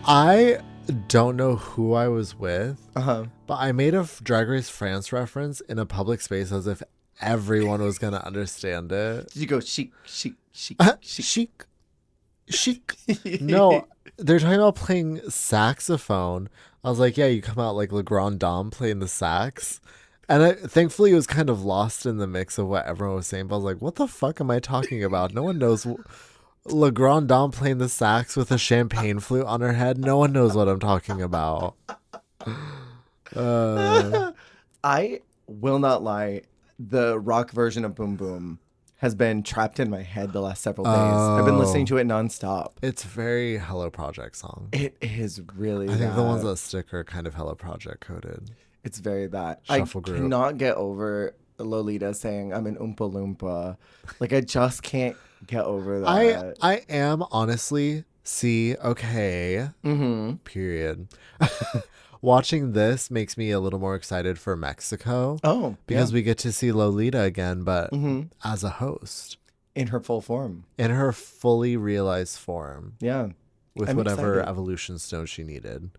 I don't know who I was with, Uh-huh. but I made a Drag Race France reference in a public space as if everyone was going to understand it. Did you go chic, chic, chic, chic? Chic. Chic. No, they're talking about playing saxophone. I was like, yeah, you come out like Le Grand Dame playing the sax. And thankfully, it was kind of lost in the mix of what everyone was saying. But I was like, what the fuck am I talking about? No one knows Le Grand Dame playing the sax with a champagne flute on her head. No one knows what I'm talking about. I will not lie. The rock version of Boom Boom has been trapped in my head the last several days. I've been listening to it nonstop. It's very Hello Project song. It is really I think that. the ones that stick are kind of Hello Project coded. It's very that. Shuffle I group. cannot get over Lolita saying I'm an Oompa Loompa. Like, I just can't get over that. I am honestly, okay. Mm-hmm. Period. Watching this makes me a little more excited for Mexico. Oh, because we get to see Lolita again, but as a host. In her full form. In her fully realized form. Yeah. With I'm whatever excited. evolution stone she needed.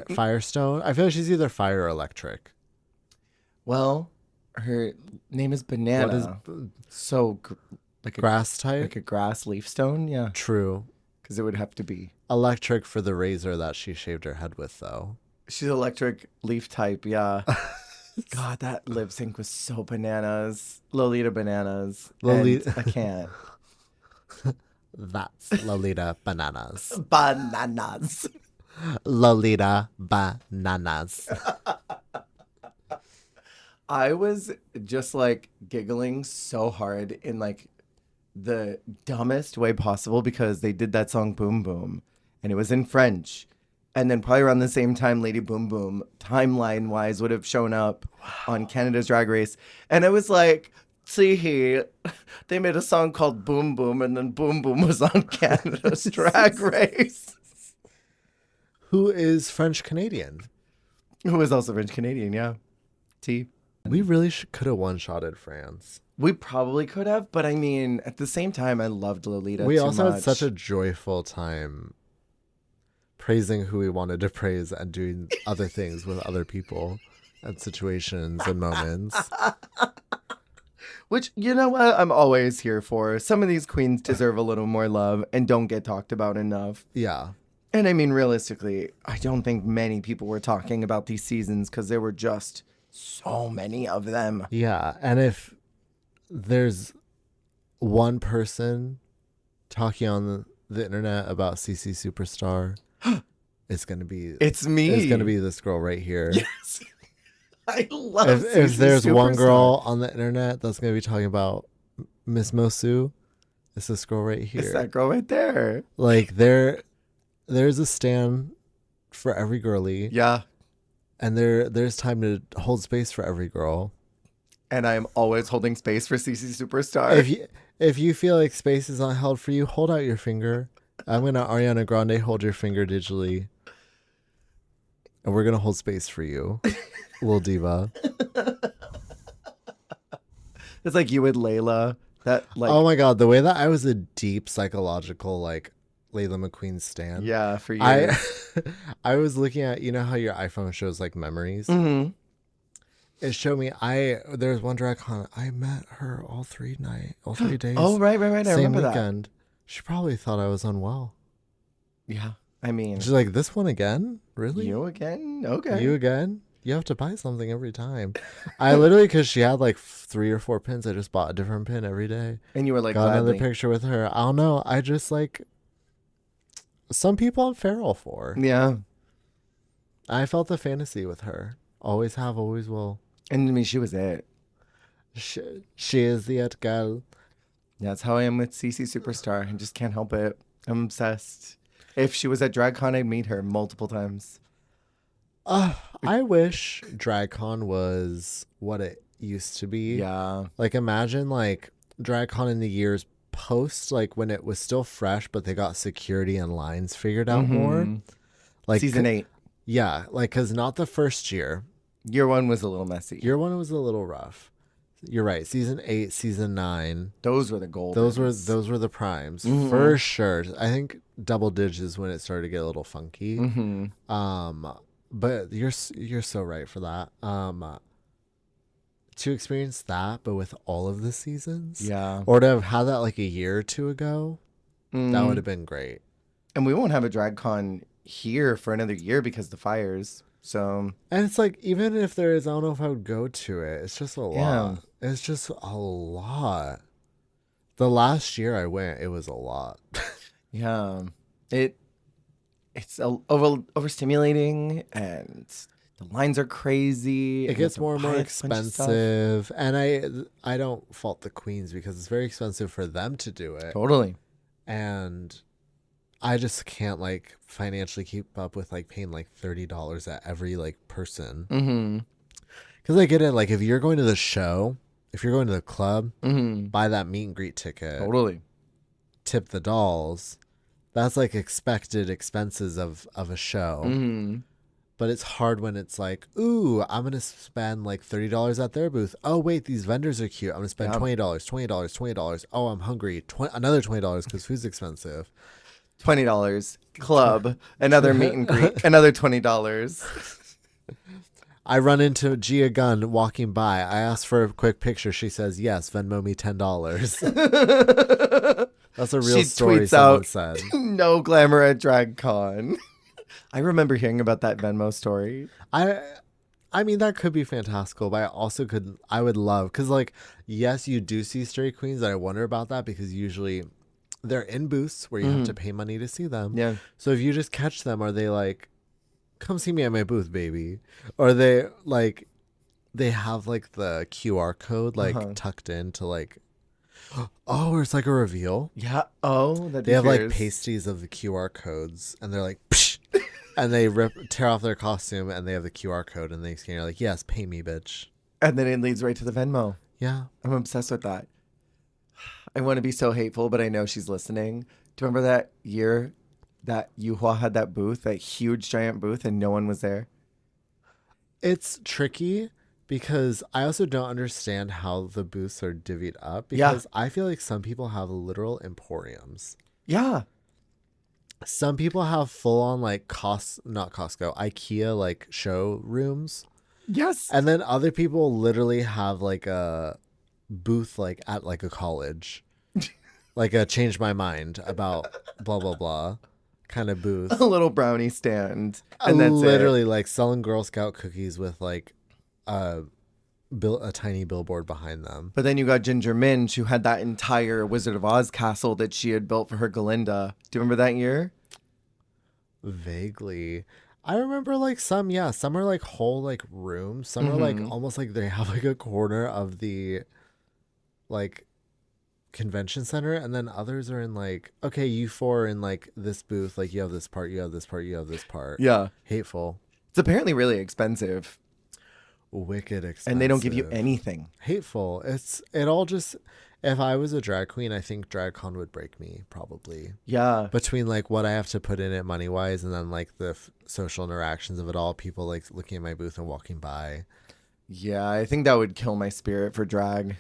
Firestone? I feel like she's either fire or electric. Well, her name is Banana. What is so like grass type? Like a grass leaf stone? Yeah. True. Because it would have to be. Electric for the razor that she shaved her head with, though. She's electric leaf type, yeah. God, that lip sync was so bananas. Lolita bananas. Lolita. And I can't. That's Lolita bananas. Bananas. Lolita bananas. I was just like giggling so hard in like the dumbest way possible because they did that song Boom Boom and it was in French. And then probably around the same time, Lady Boom Boom, timeline-wise, would have shown up on Canada's Drag Race. And I was like, see, they made a song called Boom Boom, and then Boom Boom was on Canada's Drag Race. Who is French-Canadian? Who is also French-Canadian, yeah. T. We really could have one-shotted France. We probably could have, but I mean, at the same time, I loved Lolita We too also much. had such a joyful time praising who we wanted to praise and doing other things with other people and situations and moments. Which, you know what, I'm always here for. Some of these queens deserve a little more love and don't get talked about enough. Yeah. And I mean, realistically, I don't think many people were talking about these seasons because there were just so many of them. Yeah. And if there's one person talking on the internet about Sisi Superstar, it's going to be... It's me. It's going to be this girl right here. Yes. I love if there's Superstar. one girl on the internet that's going to be talking about Miss Mosu, it's this girl right here. It's that girl right there. Like, there's a stand for every girlie. Yeah. And there's time to hold space for every girl. And I'm always holding space for Sisi Superstar. If you feel like space is not held for you, hold out your finger. I'm going to Ariana Grande hold your finger digitally. And we're going to hold space for you, little diva. It's like you with Layla. That like Oh my God, the way that I was a deep psychological, like, Layla McQueen stan. yeah, for you. I was looking at, you know how your iPhone shows, like, memories? Mm-hmm. It showed me, there was one drag con, I met her all 3 days. Oh, right. I Same remember weekend. She probably thought I was unwell. that. Yeah. I mean, She's like, this one again? Really? you again? Okay. You again? You have to buy something every time. I literally, because she had like 3 or 4 pins, I just bought a different pin every day. And you were like, Got another gladly. picture with her. I don't know. I just like, some people I'm feral for. Yeah. I felt the fantasy with her. Always have, always will. And I mean, she was it. She is the it girl. That's how I am with Sisi Superstar. I just can't help it. I'm obsessed. If she was at DragCon, I'd meet her multiple times. I wish DragCon was what it used to be. Yeah. Like, imagine, like, DragCon in the years post, like, when it was still fresh, but they got security and lines figured out more. Like Season 8. Yeah, like, because not the first year. Year 1 was a little messy. Year 1 was a little rough. You're right. Season 8, season 9. Those were the gold. Those were the primes for sure. I think double digits is when it started to get a little funky. But you're so right for that. To experience that, but with all of the seasons, or to have had that like a year or two ago, that would have been great. And we won't have a drag con here for another year because of the fires. So, and it's like, even if there is, I don't know if I would go to it. It's just a lot. It's just a lot. The last year I went, it was a lot. It's overstimulating, and the lines are crazy. It gets more and more expensive, and I don't fault the queens because it's very expensive for them to do it. Totally. And I just can't like financially keep up with like paying like $30 at every like person. Because I get it. Like if you're going to the show, if you're going to the club, buy that meet and greet ticket. Totally. Tip the dolls. That's like expected expenses of a show. But it's hard when it's like, ooh, I'm going to spend like $30 at their booth. Oh, wait, these vendors are cute. I'm going to spend $20, $20, $20. Oh, I'm hungry. Another $20 because food's expensive. $20. Club. Another meet and greet. Another $20. I run into Gia Gunn walking by. I ask for a quick picture. She says, yes, Venmo me $10. That's a real story someone said. No glamour at DragCon. I remember hearing about that Venmo story. I mean, that could be fantastical, but I would love, because like, yes, you do see straight queens, and I wonder about that because usually they're in booths where you have to pay money to see them. Yeah. So if you just catch them, are they like, come see me at my booth, baby? Or they like, they have like the QR code like tucked into like, oh, it's like a reveal. Yeah. Oh, they have like pasties of the QR codes, and they're like, psh, and they tear off their costume, and they have the QR code, and they scan. You're like, yes, pay me, bitch. And then it leads right to the Venmo. Yeah, I'm obsessed with that. I want to be so hateful, but I know she's listening. Do you remember that year that Yuhua had that booth, that huge giant booth, and no one was there? It's tricky because I also don't understand how the booths are divvied up, because I feel like some people have literal emporiums. Yeah. Some people have full on like not Costco, IKEA like showrooms. Yes. And then other people literally have like a booth like at like a college. Like a change my mind about blah blah blah kind of booth. A little brownie stand. And that's literally it. like selling Girl Scout cookies with like a tiny billboard behind them. But then you got Ginger Minch, who had that entire Wizard of Oz castle that she had built for her Galinda. Do you remember that year? Vaguely. I remember like some are like whole like rooms. Some are like almost like they have like a corner of the like convention center, and then others are in like, okay, you four are in like this booth, like you have this part, you have this part, you have this part. Yeah. Hateful. It's apparently really expensive. Wicked expensive. And they don't give you anything. Hateful. It all just, if I was a drag queen, I think DragCon would break me probably. Yeah. Between like what I have to put in it money wise, and then like the social interactions of it all, people like looking at my booth and walking by. Yeah, I think that would kill my spirit for drag.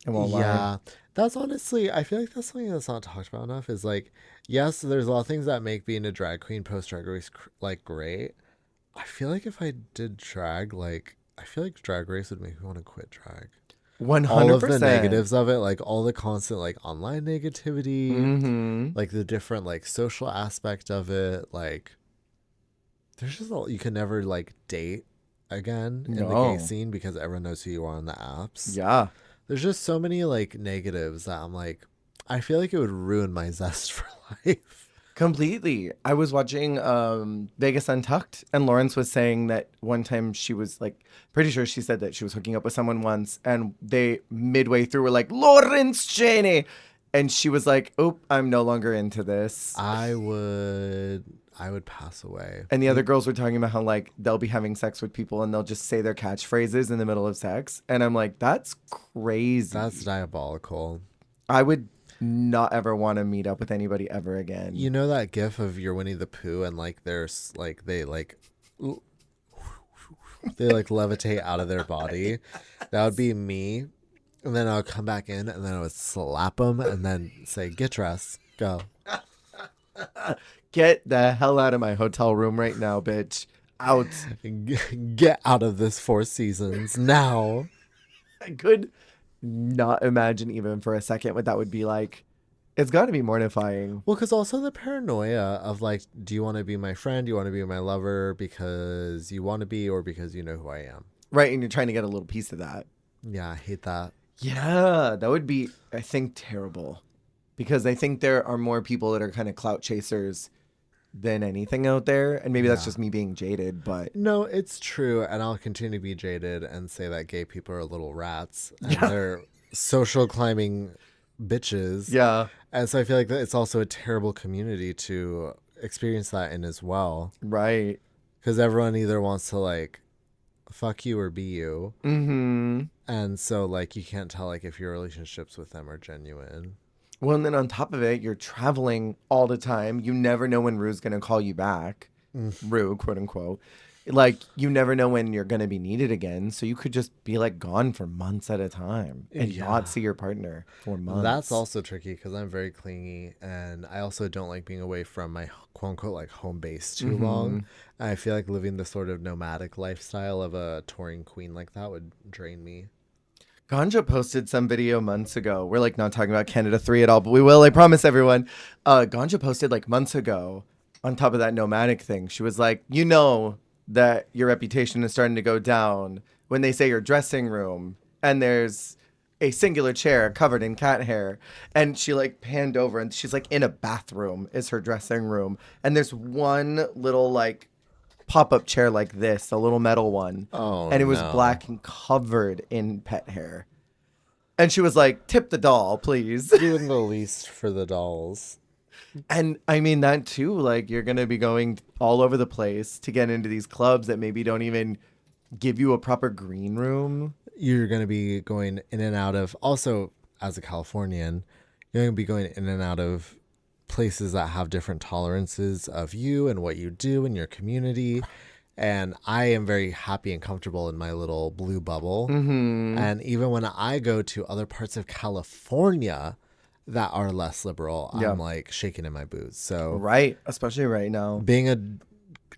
I won't lie. That's honestly, I feel like that's something that's not talked about enough, is like, yes, there's a lot of things that make being a drag queen post Drag Race like great. I feel like if I did drag, like, I feel like Drag Race would make me want to quit drag. 100%. All of the negatives of it, like all the constant like online negativity, like the different like social aspect of it, like there's just you can never like date again in the gay scene because everyone knows who you are on the apps. Yeah. There's just so many like negatives that I'm like, I feel like it would ruin my zest for life. Completely. I was watching Vegas Untucked, and Lawrence was saying that one time she was like, pretty sure she said that she was hooking up with someone once, and they midway through were like, Lawrence Cheney, and she was like, "Oh, I'm no longer into this." I would pass away. And the other girls were talking about how like they'll be having sex with people and they'll just say their catchphrases in the middle of sex, and I'm like, that's crazy. That's diabolical. I would not ever want to meet up with anybody ever again. You know that gif of your Winnie the Pooh and like there's like they like They like levitate out of their body. That would be me. And then I would come back in and then I would slap them and then say, get dressed, go. Get the hell out of my hotel room right now, bitch. Out. Get out of this Four Seasons now. I could not imagine even for a second what that would be like. It's got to be mortifying. Well, because also the paranoia of like, do you want to be my friend? Do you want to be my lover because you want to be or because you know who I am? Right, and you're trying to get a little piece of that. Yeah, I hate that. Yeah, that would be, I think, terrible. Because I think there are more people that are kind of clout chasers than anything out there. And maybe that's just me being jaded, but... No, it's true. And I'll continue to be jaded and say that gay people are little rats. And they're social climbing bitches. Yeah. And so I feel like that it's also a terrible community to experience that in as well. Right. Because everyone either wants to like fuck you or be you. Mm-hmm. And so like you can't tell like if your relationships with them are genuine. Well, and then on top of it, you're traveling all the time. You never know when Rue's going to call you back. Rue, quote unquote. Like, you never know when you're going to be needed again. So you could just be like gone for months at a time and not see your partner for months. That's also tricky because I'm very clingy and I also don't like being away from my quote unquote like home base too long. I feel like living the sort of nomadic lifestyle of a touring queen like that would drain me. Ganja posted some video months ago. We're like not talking about Canada 3 at all, but we will. I promise everyone. Ganja posted like months ago on top of that nomadic thing. She was like, you know that your reputation is starting to go down when they say your dressing room and there's a singular chair covered in cat hair. And she like panned over and she's like in a bathroom is her dressing room. And there's one little like pop-up chair like this, a little metal one. Oh, and it was black and covered in pet hair. And she was like, tip the doll, please. Doing the least for the dolls. And I mean that too, like you're going to be going all over the place to get into these clubs that maybe don't even give you a proper green room. You're going to be going in and out of, also as a Californian, you're going to be going in and out of places that have different tolerances of you and what you do in your community. And I am very happy and comfortable in my little blue bubble. And even when I go to other parts of California that are less liberal, I'm like shaking in my boots. So right, especially right now. Being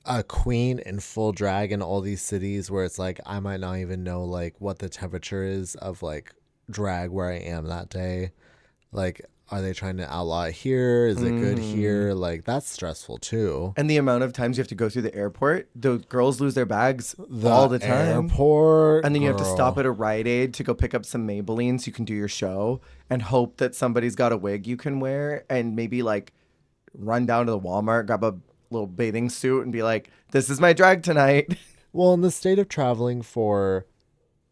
a queen in full drag in all these cities where it's like I might not even know like what the temperature is of like drag where I am that day. Like, are they trying to outlaw it here? Is it good here? Like, that's stressful too. And the amount of times you have to go through the airport, the girls lose their bags all the time. Airport, and then you have to stop at a Rite Aid to go pick up some Maybelline so you can do your show and hope that somebody's got a wig you can wear and maybe like run down to the Walmart, grab a little bathing suit and be like, this is my drag tonight. Well, in the state of traveling for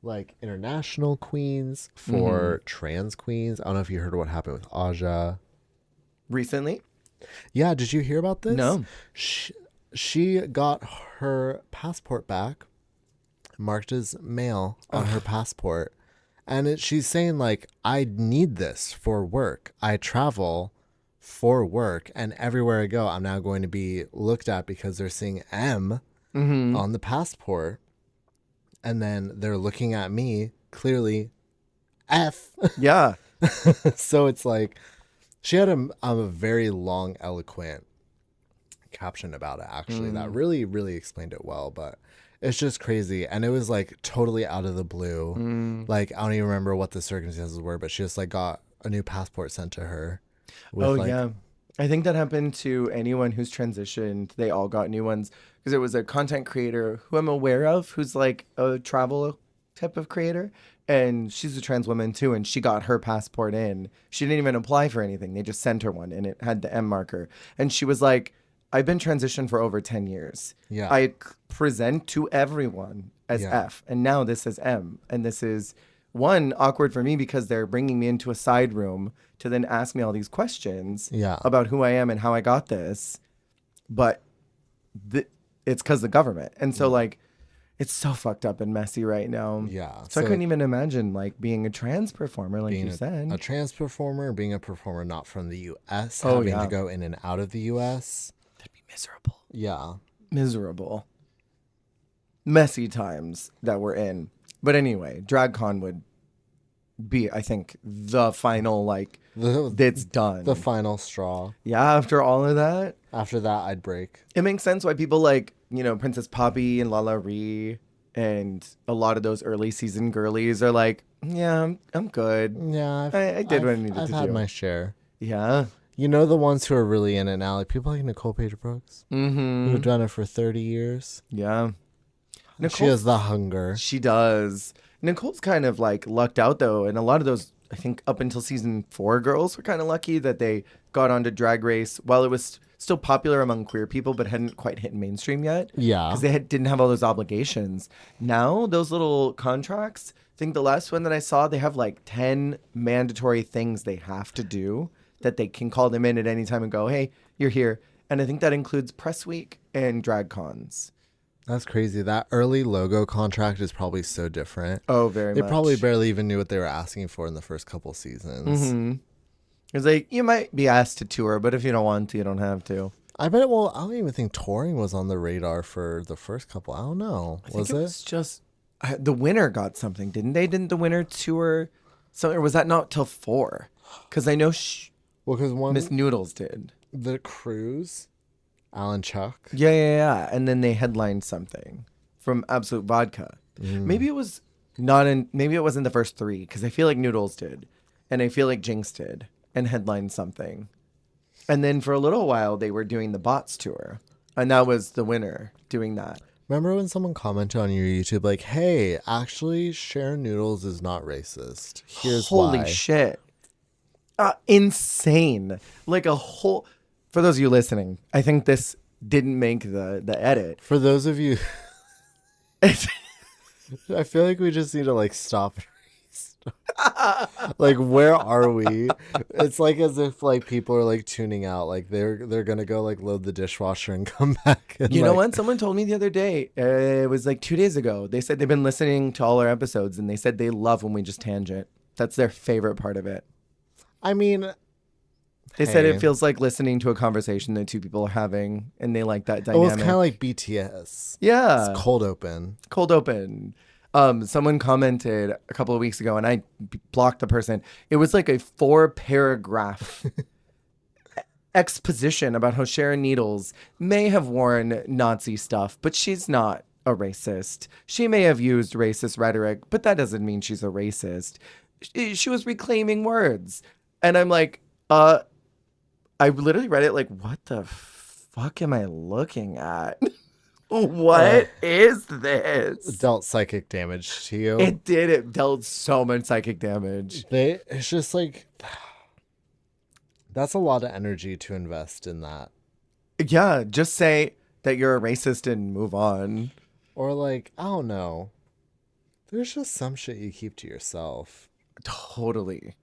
like international queens, for trans queens. I don't know if you heard what happened with Aja. Recently? Yeah, did you hear about this? No. She got her passport back, marked as male on her passport. And she's saying like, I need this for work. I travel for work. And everywhere I go, I'm now going to be looked at because they're seeing M on the passport. And then they're looking at me, clearly, F. Yeah. So it's like, she had a very long, eloquent caption about it, actually, that really, really explained it well. But it's just crazy. And it was like totally out of the blue. Like, I don't even remember what the circumstances were, but she just like got a new passport sent to her. Yeah. I think that happened to anyone who's transitioned. They all got new ones because it was a content creator who I'm aware of who's like a travel type of creator. And she's a trans woman too. And she got her passport in. She didn't even apply for anything. They just sent her one and it had the M marker. And she was like, I've been transitioned for over 10 years. Yeah. I present to everyone as F. And now this is M. And this is one, awkward for me because they're bringing me into a side room to then ask me all these questions about who I am and how I got this. But it's because the government. And so like, it's so fucked up and messy right now. Yeah. So I couldn't even imagine like being a trans performer, like you said. A trans performer, being a performer not from the U.S., having to go in and out of the U.S. That'd be miserable. Yeah. Miserable. messy times that we're in. But anyway, DragCon would be, I think, the final, like, it's done. The final straw. Yeah, after all of that, After that, I'd break. it makes sense why people like, Princess Poppy and Lala Ree and a lot of those early season girlies are like, yeah, I'm good. Yeah, I did what I needed I've to had do. my share. Yeah. You know the ones who are really in it now, like people like Nicole Page Brooks, who've done it for 30 years. Yeah. She has the hunger. She does. Nicole's kind of like lucked out though, and a lot of those, I think, up until season 4 girls were kind of lucky that they got onto Drag Race while it was still popular among queer people, but hadn't quite hit mainstream yet. Yeah. Because they didn't have all those obligations. Now, those little contracts, I think the last one that I saw, they have like 10 mandatory things they have to do that they can call them in at any time and go, hey, you're here. And I think that includes press week and drag cons. That's crazy. That early logo contract is probably so different. Oh, very They much. probably barely even knew what they were asking for in the first couple seasons. Mm-hmm. It's like, you might be asked to tour, but if you don't want to, you don't have to. I bet. Well, I don't even think touring was on the radar for the first couple. I don't know. I think it was just the winner got something, didn't they? Didn't the winner tour something, or was that not till 4? Because I know Well, because one Miss Noodles did. the cruise, Alan Chuck. Yeah. And then they headlined something from Absolute Vodka. Maybe it was not in. Maybe it wasn't the first 3 because I feel like Noodles did, and I feel like Jinx did, and headlined something. And then for a little while they were doing the Bots tour, and that was the winner doing that. Remember when someone commented on your YouTube like, "Hey, actually, Sharon Noodles is not racist. Here's Holy why." shit! Insane! Like a whole. For those of you listening, I think this didn't make the edit. For those of you, I feel like we just need to like stop. Like, where are we? It's like as if like people are like tuning out. Like they're gonna go like load the dishwasher and come back. And, You know like, what? Someone told me the other day. It was like 2 days ago. They said they've been listening to all our episodes, and they said they love when we just tangent. That's their favorite part of it. I mean, They said hey. it feels like listening to a conversation that 2 people are having, and they like that it dynamic. was kind of like BTS. Yeah. It's cold open. Cold open. Someone commented a couple of weeks ago, and I blocked the person. It was like a 4-paragraph exposition about how Sharon Needles may have worn Nazi stuff, but she's not a racist. She may have used racist rhetoric, but that doesn't mean she's a racist. She was reclaiming words. And I'm like, I literally read it like, what the fuck am I looking at? What is this? Dealt psychic damage to you. It did. It dealt so much psychic damage. It's just like that's a lot of energy to invest in that. Yeah, just say that you're a racist and move on. Or like, I don't know. There's just some shit you keep to yourself. Totally.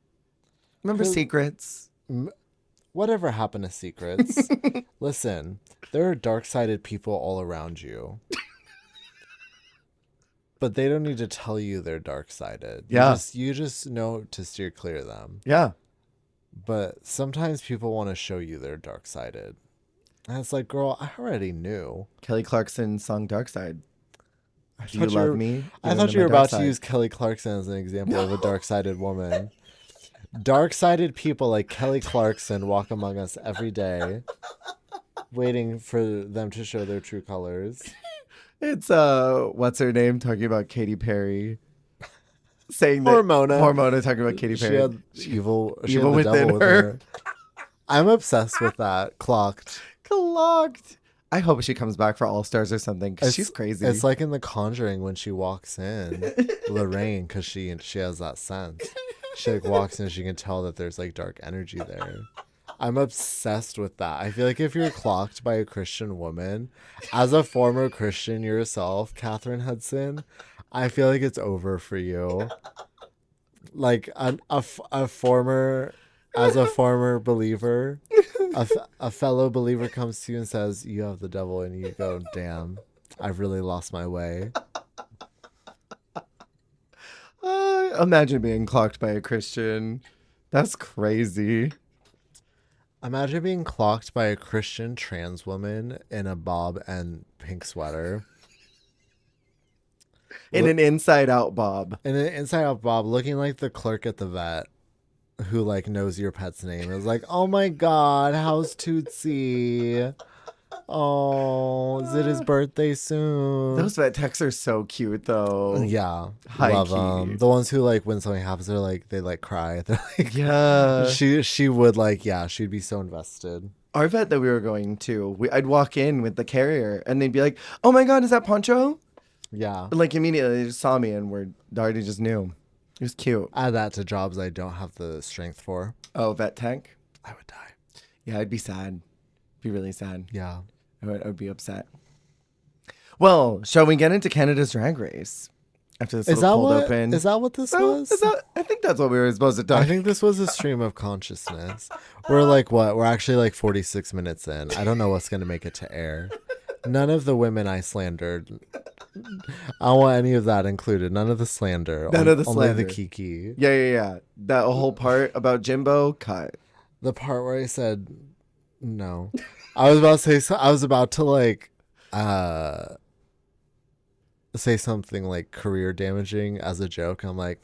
Remember secrets? Whatever happened to secrets? Listen, there are dark-sided people all around you. But they don't need to tell you they're dark-sided. Yeah. You just know to steer clear of them. Yeah. But sometimes people want to show you they're dark-sided. And it's like, girl, I already knew. Kelly Clarkson's song Dark Side. Do you thought you love were- me? I thought you were about to use Kelly Clarkson as an example of a dark-sided woman. Dark-sided people like Kelly Clarkson walk among us every day, waiting for them to show their true colors. It's what's her name talking about Katy Perry, saying that Hormona talking about Katy She Perry. had evil Evil had the within devil within her. her. I'm obsessed with that. Clocked. Clocked. I hope she comes back for All Stars or something because she's crazy. It's like in The Conjuring when she walks in, Lorraine, because she has that sense. She like walks in, she can tell that there's like dark energy there. I'm obsessed with that. I feel like if you're clocked by a Christian woman, as a former Christian yourself, Catherine Hudson, I feel like it's over for you. Like a former believer, a fellow believer comes to you and says, "You have the devil," and you go, "Damn, I've really lost my way." Imagine being clocked by a Christian. That's crazy. Imagine being clocked by a Christian trans woman in a bob and pink sweater. In an inside out bob. And then Inside Out Bob looking like the clerk at the vet who like knows your pet's name. It was like, oh my god, how's Tootsie? Oh, is it his birthday soon? Those vet techs are so cute though. Yeah, High love key. them. The ones who like when something happens, they're like they like cry. They're like, Yeah. she would like she'd be so invested. Our vet that we were going to, I'd walk in with the carrier and they'd be like, "Oh my god, is that Poncho?" Yeah, Like immediately they just saw me and they already just knew. It was cute. add that to jobs I don't have the strength for. Oh, vet tech. I would die. Yeah, I'd be sad. Be really sad. Yeah. I would be upset. Well, shall we get into Canada's Drag Race? After this Is that little cold what? open. Is that what this Oh, was? I think that's what we were supposed to talk. I think this was a stream of consciousness. We're like what? We're actually like 46 minutes in. I don't know what's gonna make it to air. None of the women I slandered. I don't want any of that included. None of the slander. None of the Only slander. the kiki. Yeah. That whole part about Jimbo, cut. The part where I said no. I was about to say. I was about to like say something like career damaging as a joke. I'm like,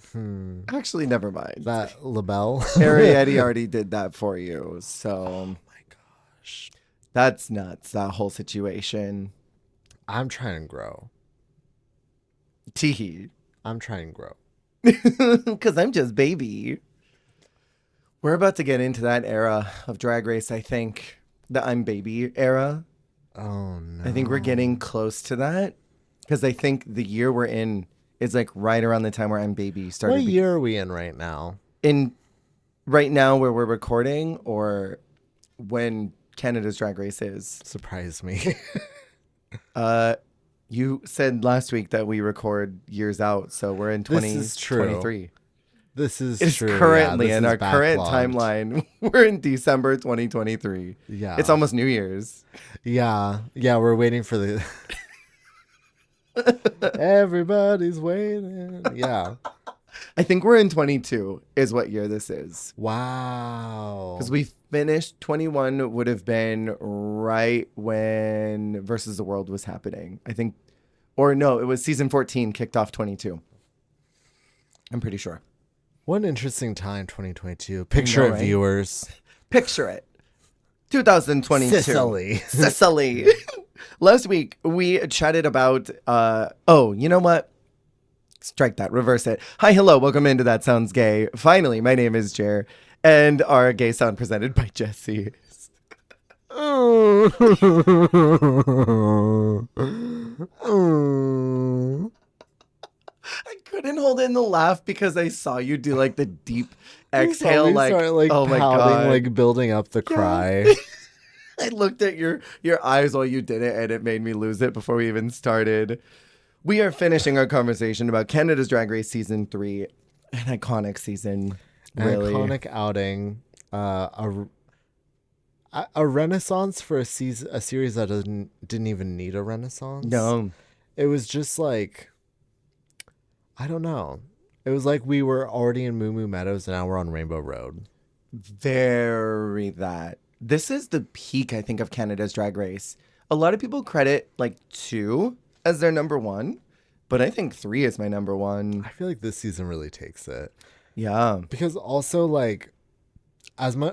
Actually, never mind. that label. Arietti already did that for you, so Oh my gosh. that's nuts. That whole situation. I'm trying to grow. Teehee. I'm trying to grow. Because I'm just baby. We're about to get into that era of Drag Race, I think. The I'm baby era. Oh no. I think we're getting close to that. Because I think the year we're in is like right around the time where I'm baby started. What year are we in right now? In right now where we're recording or when Canada's Drag Race is? Surprise me. You said last week that we record years out, so we're in This is true. 2023. This is It's true. currently this in is our current backlogged. timeline. We're in December 2023. Yeah. It's almost New Year's. Yeah. Yeah, we're waiting for the everybody's waiting. Yeah. I think we're in 22 is what year this is. Wow. Because we finished 21 would have been right when Versus the World was happening. I think, or no, it was season 14 kicked off 22. I'm pretty sure. What an interesting time, 2022. Picture know, it, right? viewers. Picture it. 2022. Sicily. Last week, we chatted about, you know what? Strike that, reverse it. Hi, hello, welcome into That Sounds Gay. Finally, my name is Jer, and our gay sound presented by Jesse. I couldn't hold in the laugh because I saw you do like the deep exhale, like, oh my God. like building up the cry. I looked at your eyes while you did it, and it made me lose it before we even started. We are finishing our conversation about Canada's Drag Race Season 3, an iconic season, really. An iconic outing. A renaissance for a series that didn't even need a renaissance. No. It was just like, I don't know. It was like we were already in Moo Moo Meadows and now we're on Rainbow Road. Very that. This is the peak, I think, of Canada's Drag Race. A lot of people credit like 2 as their number 1, but I think 3 is my number 1. I feel like this season really takes it. Yeah. Because also like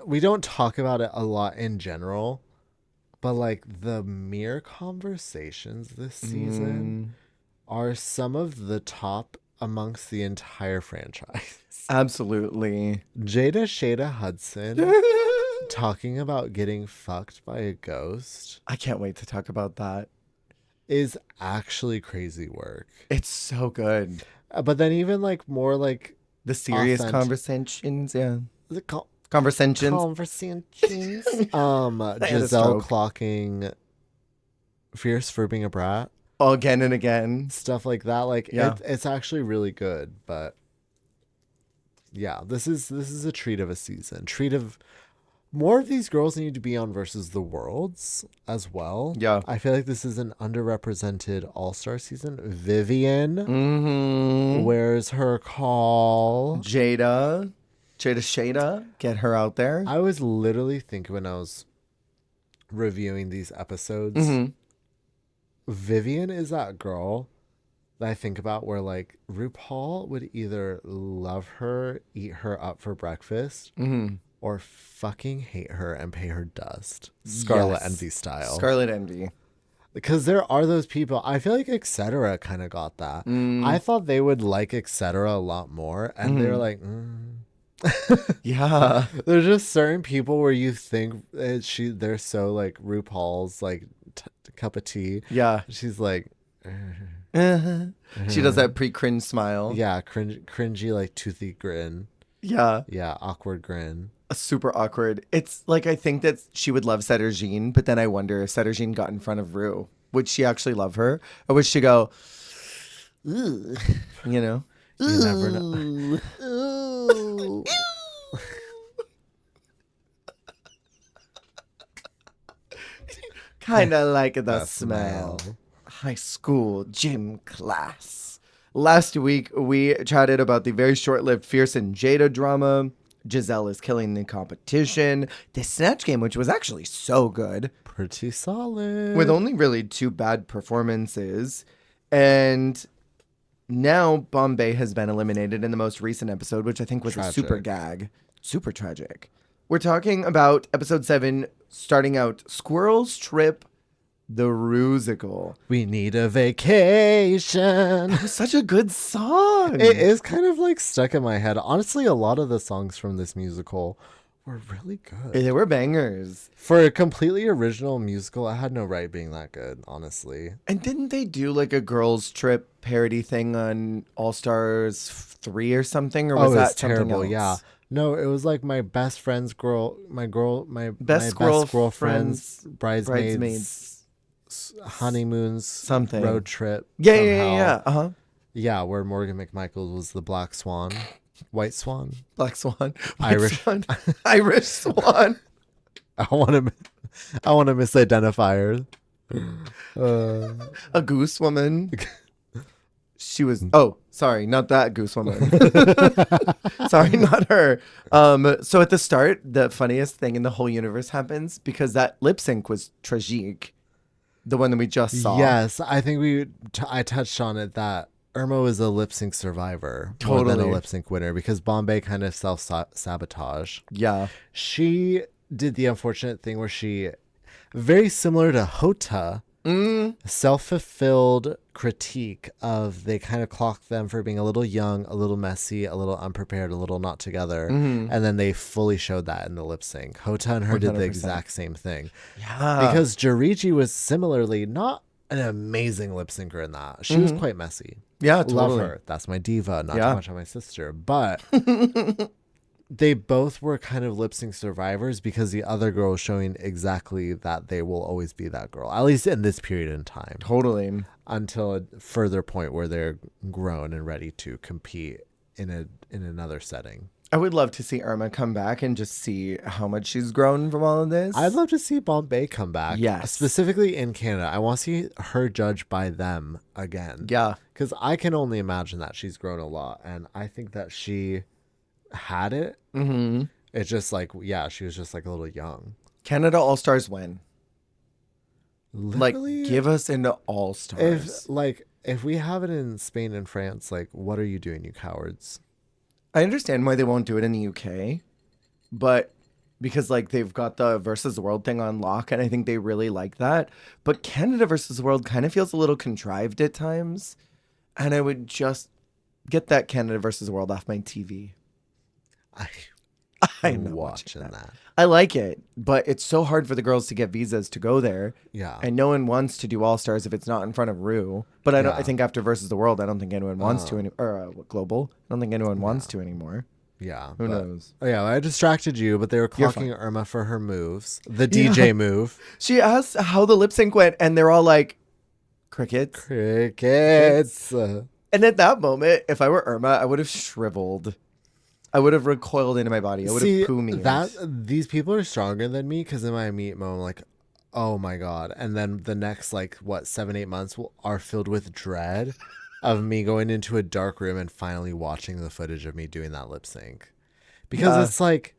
we don't talk about it a lot in general, but like the mere conversations this season are some of the top amongst the entire franchise. Absolutely. Jada Shada Hudson talking about getting fucked by a ghost I can't wait to talk about that. is actually crazy work. It's so good. But then even like more like The serious Authentic. conversations, yeah. is it called Conversations. conversations? had a Giselle stroke. clocking Fierce for being a brat. Again and again. Stuff like that. Like Yeah. it's actually really good. But yeah, this is a treat of a season. Treat of more of these girls need to be on Versus the Worlds as well. Yeah. I feel like this is an underrepresented all-star season. Vivian, Mm-hmm. where's her call? Jada Shada. Get her out there. I was literally thinking when I was reviewing these episodes, Mm-hmm. Vivian is that girl that I think about where like RuPaul would either love her, eat her up for breakfast, Mm-hmm. or fucking hate her and pay her dust. Scarlet Yes. Envy style. Scarlet Envy. Because there are those people. I feel like Etc. kind of got that. I Mm. thought they would like Etc. a lot more, and they're Mm-hmm. like, Yeah. there's just certain people where you think they're so like RuPaul's like cup of tea. Yeah. She's like, She does that pre-cringe smile. yeah, cringy like toothy grin. Yeah. Yeah, awkward grin. Super awkward. It's like I think that she would love Sedergine, but then I wonder if Sedergine got in front of Rue, would she actually love her, or would she go, "Ooh," you know? You never know. Ooh. Kind of like the smell. High school gym class. Last week, we chatted about the very short-lived Fierce and Jada drama. Giselle is killing the competition. The Snatch Game, which was actually so good, Pretty solid. with only really 2 bad performances. And now Bombay has been eliminated in the most recent episode, which I think was a super Tragic. gag. Super tragic. We're talking about episode 7, starting out Squirrel's Trip, the Rusical. We need a vacation. It was such a good song. It is kind of like stuck in my head. Honestly, a lot of the songs from this musical were really good. They were bangers. For a completely original musical, it had no right being that good, honestly. And didn't they do like a girls' trip parody thing on All Stars 3 or something? Or was it that was something terrible. else? Yeah. No, it was like my best friend's my Best girlfriend's bridesmaids, bridesmaids. honeymoons, Something. road trip. Yeah, somehow. yeah. Uh-huh. Yeah, where Morgan McMichael was the black swan, white swan. Black Swan. White Irish. Swan. Irish Swan. I want to misidentify her. A goose woman. She was. Oh, sorry, not that goose woman. Sorry, not her. So at the start, the funniest thing in the whole universe happens because that lip sync was tragique, the one that we just saw. Yes, I think I touched on it that Irma was a lip sync survivor more than a Totally. lip sync winner because Bombay kind of sabotage. Yeah. She did the unfortunate thing where she, very similar to Hota, self-fulfilled critique of they kind of clocked them for being a little young, a little messy, a little unprepared, a little not together. And then they fully showed that in the lip sync. Hota and her did the 100%. exact same thing. Yeah. Because Jarichi was similarly not an amazing lip syncer in that. She was quite messy. Yeah, totally. Love her. That's my diva. Not Yeah. too much on my sister. But they both were kind of lip sync survivors because the other girl was showing exactly that they will always be that girl, at least in this period in time, Totally. until a further point where they're grown and ready to compete in another setting. I would love to see Irma come back and just see how much she's grown from all of this. I'd love to see Bombay come back. Yes. Specifically in Canada. I want to see her judged by them again. Yeah. Because I can only imagine that she's grown a lot. And I think that she had it. Mm-hmm. It's just like, yeah, she was just like a little young. Canada All-Stars when? Literally, Like, give us into All-Stars. if we have it in Spain and France, like, what are you doing, you cowards? I understand why they won't do it in the UK, but because like they've got the versus the world thing on lock, and I think they really like that. But Canada versus the world kind of feels a little contrived at times, and I would just get that Canada versus the world off my TV. I'm not watching watching that. I like it, but it's so hard for the girls to get visas to go there. Yeah. And no one wants to do All Stars if it's not in front of Rue. But I don't. Yeah. I think after versus the world, I don't think anyone wants to global. I don't think anyone wants to anymore. Yeah. Who but- knows? Oh, yeah, I distracted you, but they were You're clocking Irma for her moves. The DJ move. She asked how the lip sync went, and they're all like, crickets. Crickets. And at that moment, if I were Irma, I would have shriveled. I would have recoiled into my body. I would have poo me. These people are stronger than me because in my meet moment, I'm like, oh my God. And then the next, 7-8 months are filled with dread of me going into a dark room and finally watching the footage of me doing that lip sync. Because it's like,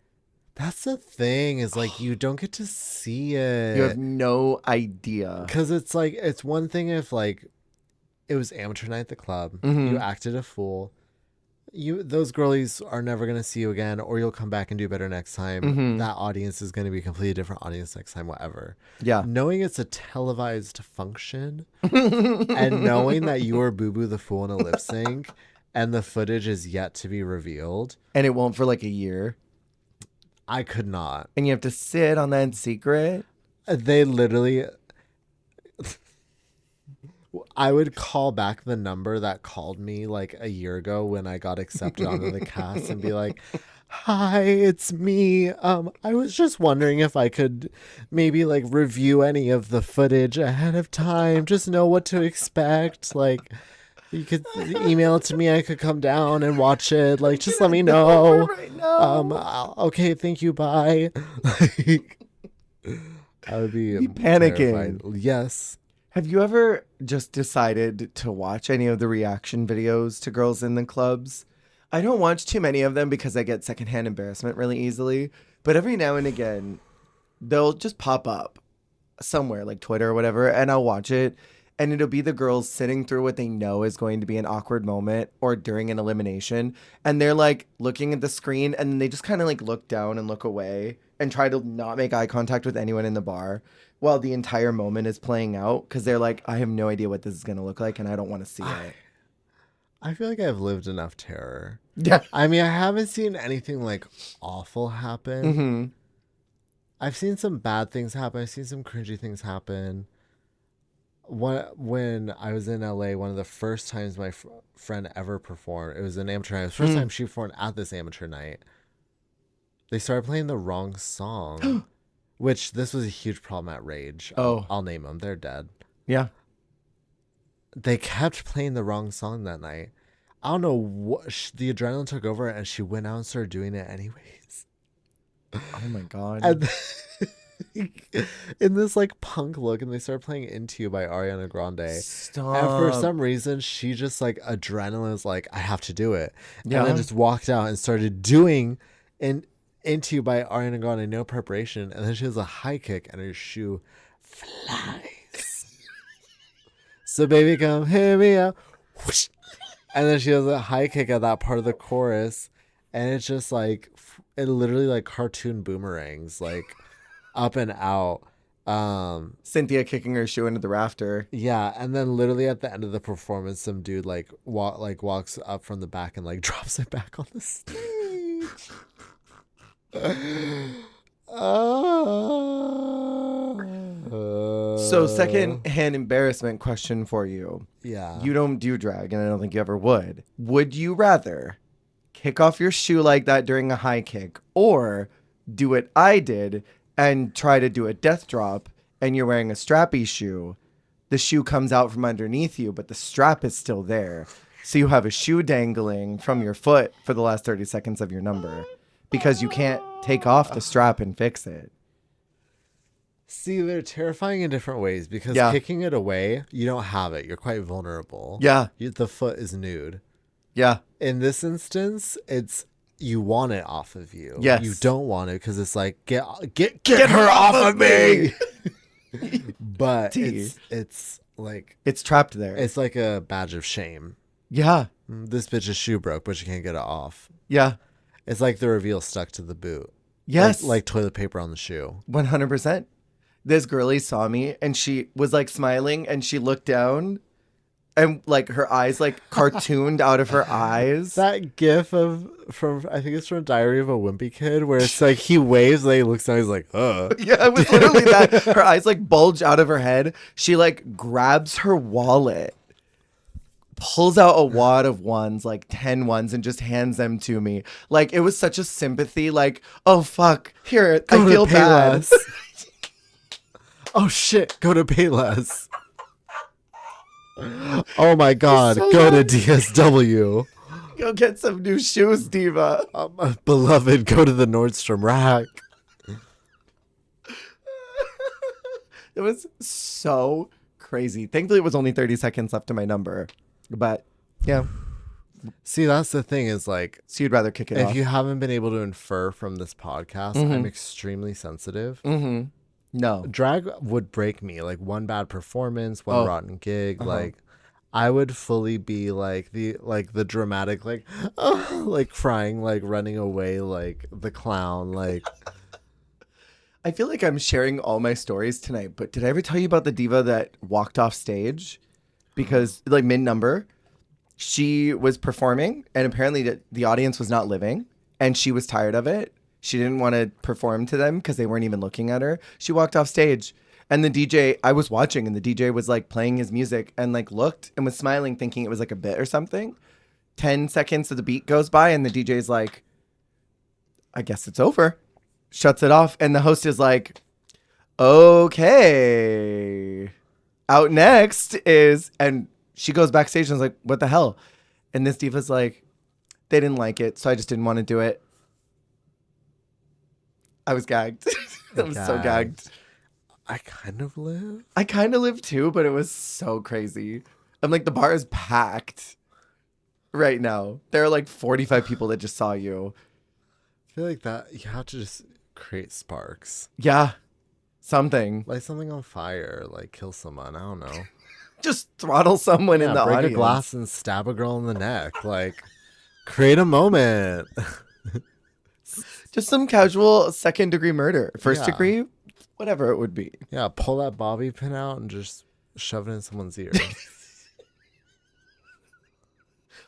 that's the thing is like, you don't get to see it. You have no idea. Because it's like, it's one thing if it was amateur night at the club. Mhm. You acted a fool. Those girlies are never going to see you again, or you'll come back and do better next time. Mhm. That audience is going to be a completely different audience next time, whatever. Yeah. Knowing it's a televised function and knowing that you are Boo Boo the Fool in a lip sync and the footage is yet to be revealed. And it won't for like a year. I could not. And you have to sit on that in secret. They literally... I would call back the number that called me like a year ago when I got accepted onto the cast and be like, "Hi, it's me. I was just wondering if I could maybe like review any of the footage ahead of time, just know what to expect. Like, you could email it to me. I could come down and watch it. Like, just let me know. Right now. Okay, thank you. Bye." Like, I would be panicking. terrified. Yes. Have you ever just decided to watch any of the reaction videos to girls in the clubs? I don't watch too many of them because I get secondhand embarrassment really easily. But every now and again, they'll just pop up somewhere like Twitter or whatever, and I'll watch it. And it'll be the girls sitting through what they know is going to be an awkward moment or during an elimination. And they're like looking at the screen and then they just kind of like look down and look away and try to not make eye contact with anyone in the bar while the entire moment is playing out. Because they're like, I have no idea what this is going to look like and I don't want to see it. I feel like I've lived enough terror. Yeah. I mean, I haven't seen anything like awful happen. Mm-hmm. I've seen some bad things happen. I've seen some cringy things happen. When I was in LA, one of the first times my friend ever performed, it was an amateur night. It was the first time she performed at this amateur night. They started playing the wrong song, which this was a huge problem at Rage. I'll name them. They're dead. Yeah. They kept playing the wrong song that night. I don't know what the adrenaline took over, and she went out and started doing it anyways. Oh my God. And in this like punk look, and they started playing Into You by Ariana Grande. Stop. And for some reason, she just like adrenaline was like, I have to do it. Yeah. And then just walked out and started doing Into You by Ariana Grande, no preparation. And then she has a high kick and her shoe flies. So baby, come hit me up. Whoosh. And then she has a high kick at that part of the chorus. And it's just like, it literally like cartoon boomerangs, like up and out. Cynthia kicking her shoe into the rafter. Yeah, and then literally at the end of the performance, some dude like walks up from the back and like drops it back on the stage. So second-hand embarrassment question for you. Yeah. You don't do drag, and I don't think you ever would. Would you rather kick off your shoe like that during a high kick, or do what I did and try to do a death drop, and you're wearing a strappy shoe? The shoe comes out from underneath you, but the strap is still there. So you have a shoe dangling from your foot for the last 30 seconds of your number because you can't take off the strap and fix it. See, they're terrifying in different ways because kicking it away, you don't have it. You're quite vulnerable. Yeah. The foot is nude. Yeah. In this instance, it's you want it off of you. Yes. You don't want it because it's like, get her off of me! But it's like... It's trapped there. It's like a badge of shame. Yeah. This bitch's shoe broke, but she can't get it off. Yeah. It's like the reveal stuck to the boot. Yes. Like toilet paper on the shoe. 100%. This girlie saw me and she was like smiling and she looked down and like her eyes like cartooned out of her eyes. That gif from I think it's from Diary of a Wimpy Kid where it's like he waves and he looks down, he's like, Yeah, it was literally that. Her eyes like bulge out of her head. She like grabs her wallet, pulls out a wad of ones, like 10 ones, and just hands them to me. Like it was such a sympathy, like, oh fuck, here, I feel bad. Oh shit, go to Payless. Oh my god, so go to DSW. Go get some new shoes, Diva. Beloved, go to the Nordstrom rack. It was so crazy. Thankfully, it was only 30 seconds left to my number. But, yeah. See, that's the thing is like... So you'd rather kick it off? If you haven't been able to infer from this podcast, I'm extremely sensitive. Mm-hmm. No. Drag would break me. Like one bad performance, one rotten gig. Like I would fully be like the dramatic like like crying, like running away, like the clown, like I feel like I'm sharing all my stories tonight, but did I ever tell you about the diva that walked off stage because like mid number? She was performing and apparently the audience was not living and she was tired of it. She didn't want to perform to them because they weren't even looking at her. She walked off stage and the DJ, I was watching and the DJ was like playing his music and like looked and was smiling thinking it was like a bit or something. 10 seconds of the beat goes by and the DJ's like, I guess it's over. Shuts it off and the host is like, okay. Out next is, and she goes backstage and is like, what the hell? And this diva's like, they didn't like it, so I just didn't want to do it. I was gagged. I was so gagged. I kind of live. I kind of live too, but it was so crazy. I'm like, the bar is packed right now. There are like 45 people that just saw you. I feel like that you have to just create sparks. Yeah. Something. Light something on fire, like kill someone. I don't know. Just throttle someone in the break audience. a glass and stab a girl in the neck. Like, create a moment. Just some casual second degree murder. First Yeah. degree, whatever it would be. Yeah, pull that bobby pin out and just shove it in someone's ear.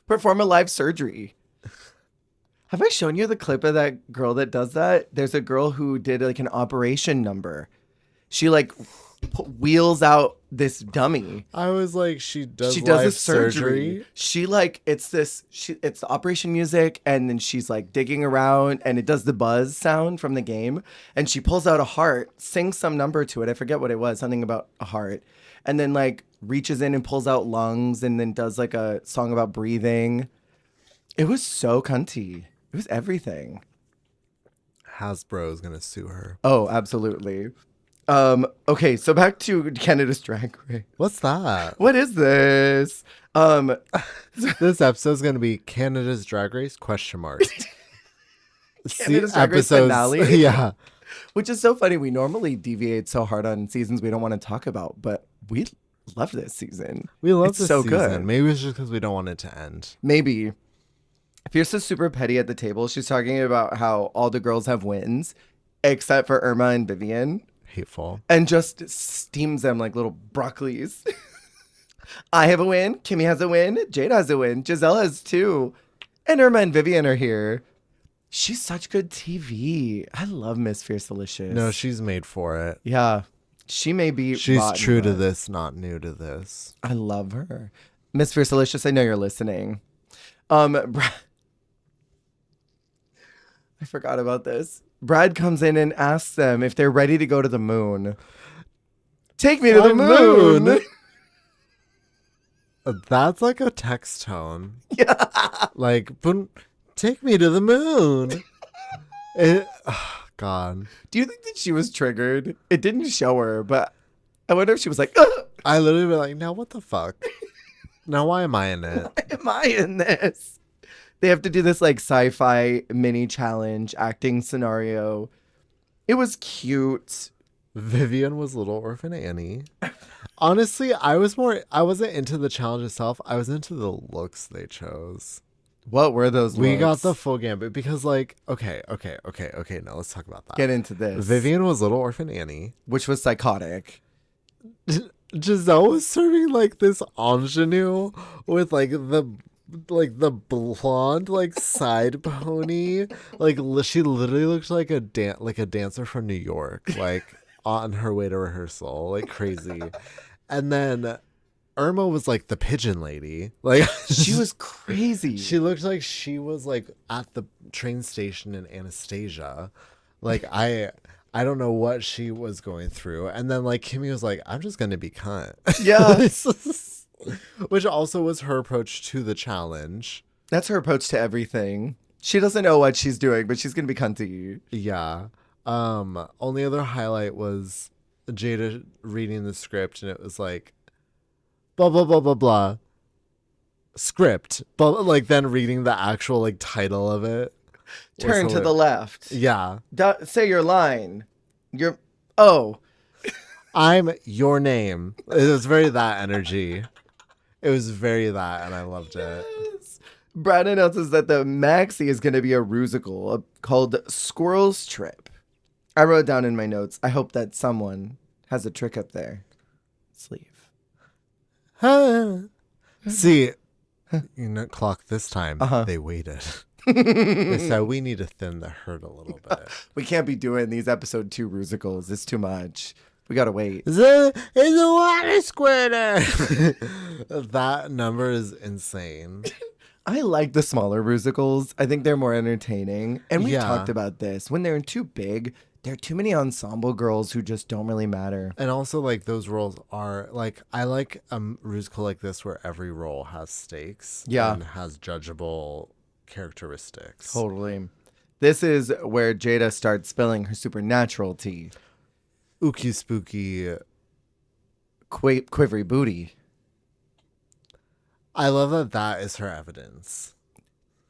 Perform a live surgery. Have I shown you the clip of that girl that does that? There's a girl who did like an operation number. She like wheels out this dummy. I was like, she does a surgery. She like it's the operation music and then she's like digging around and it does the buzz sound from the game and she pulls out a heart, sings some number to it. I forget what it was, something about a heart. And then like reaches in and pulls out lungs and then does like a song about breathing. It was so cunty. It was everything. Hasbro is gonna sue her. Oh, absolutely. Okay, so back to Canada's Drag Race. What's that? What is this? This episode's gonna be Canada's Drag Race ? Canada's Drag Race finale? Yeah. Which is so funny. We normally deviate so hard on seasons we don't want to talk about, but we love this season. We love It's this so season. good. Maybe it's just because we don't want it to end. Maybe. Fierce is super petty at the table. She's talking about how all the girls have wins, except for Irma and Vivian. Hateful. And just steams them like little broccolis. I have a win. Kimmy has a win. Jada has a win. Giselle has two. And Irma and Vivian are here. She's such good TV. I love Miss Fierce Delicious. No, she's made for it. Yeah. She may be She's rotten, true to but this, not new to this. I love her. Miss Fierce Delicious, I know you're listening. I forgot about this. Brad comes in and asks them if they're ready to go to the moon. Take me to the moon. That's like a text tone. Yeah. Like, take me to the moon. God. Do you think that she was triggered? It didn't show her, but I wonder if she was like, ugh, I literally was like, now what the fuck? Now why am I in it? why am I in this? They have to do this like sci-fi mini challenge acting scenario. It was cute. Vivian was Little Orphan Annie. Honestly, I wasn't into the challenge itself. I was into the looks they chose. What were those We got looks? the full gambit because like, okay. Now let's talk about that. Get into this. Vivian was Little Orphan Annie. Which was psychotic. Giselle was serving like this ingenue with like the blonde like side pony. Like she literally looked like a dancer from New York, like on her way to rehearsal, like crazy. And then Irma was like the pigeon lady. Like She was crazy. she looked like she was like at the train station in Anastasia. Like I don't know what she was going through. And then like Kimmy was like, I'm just gonna be cunt. Yeah. Which also was her approach to the challenge. That's her approach to everything. She doesn't know what she's doing, but she's gonna be cunty. Yeah. Only other highlight was Jada reading the script and it was like blah blah blah blah blah script, but like then reading the actual like title of it. Turn to the left. Yeah. Say your line. I'm your name. It was very that energy. It was very that, and I loved it. Yes. Brad announces that the maxi is going to be a Rusical called Squirrel's Trip. I wrote down in my notes, I hope that someone has a trick up their sleeve. See, clock this time, they waited. They said, we need to thin the herd a little bit. We can't be doing these episode 2 Rusicals. It's too much. We gotta wait. It's a water squirter. That number is insane. I like the smaller Rusicals. I think they're more entertaining. And we've Yeah. talked about this. When they're too big, there are too many ensemble girls who just don't really matter. And also, like, those roles are, like, I like a musical like this where every role has stakes. Yeah. And has judgeable characteristics. Totally. This is where Jada starts spilling her supernatural tea. Ookie spooky. Quivery booty. I love that that is her evidence.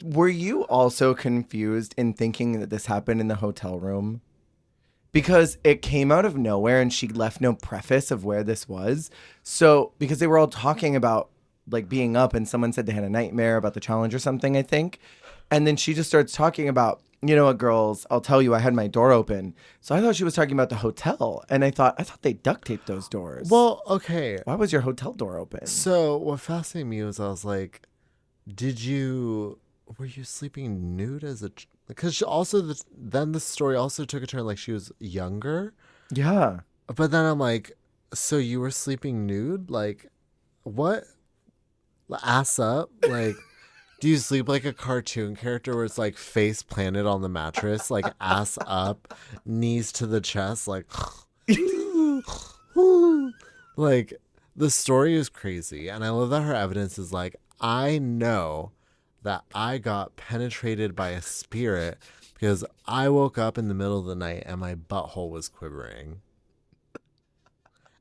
Were you also confused in thinking that this happened in the hotel room? Because it came out of nowhere and she left no preface of where this was. So, because they were all talking about like being up and someone said they had a nightmare about the challenge or something, I think. And then she just starts talking about, you know what, girls, I'll tell you, I had my door open. So I thought she was talking about the hotel. And I thought they duct taped those doors. Well, okay. Why was your hotel door open? So what fascinated me was I was like, were you sleeping nude as a, because also then the story also took a turn like she was younger. Yeah. But then I'm like, so you were sleeping nude? Like, what? Ass up? Like, do you sleep like a cartoon character where it's like face planted on the mattress, like ass up, knees to the chest, like, like, the story is crazy. And I love that her evidence is like, I know that I got penetrated by a spirit because I woke up in the middle of the night and my butthole was quivering.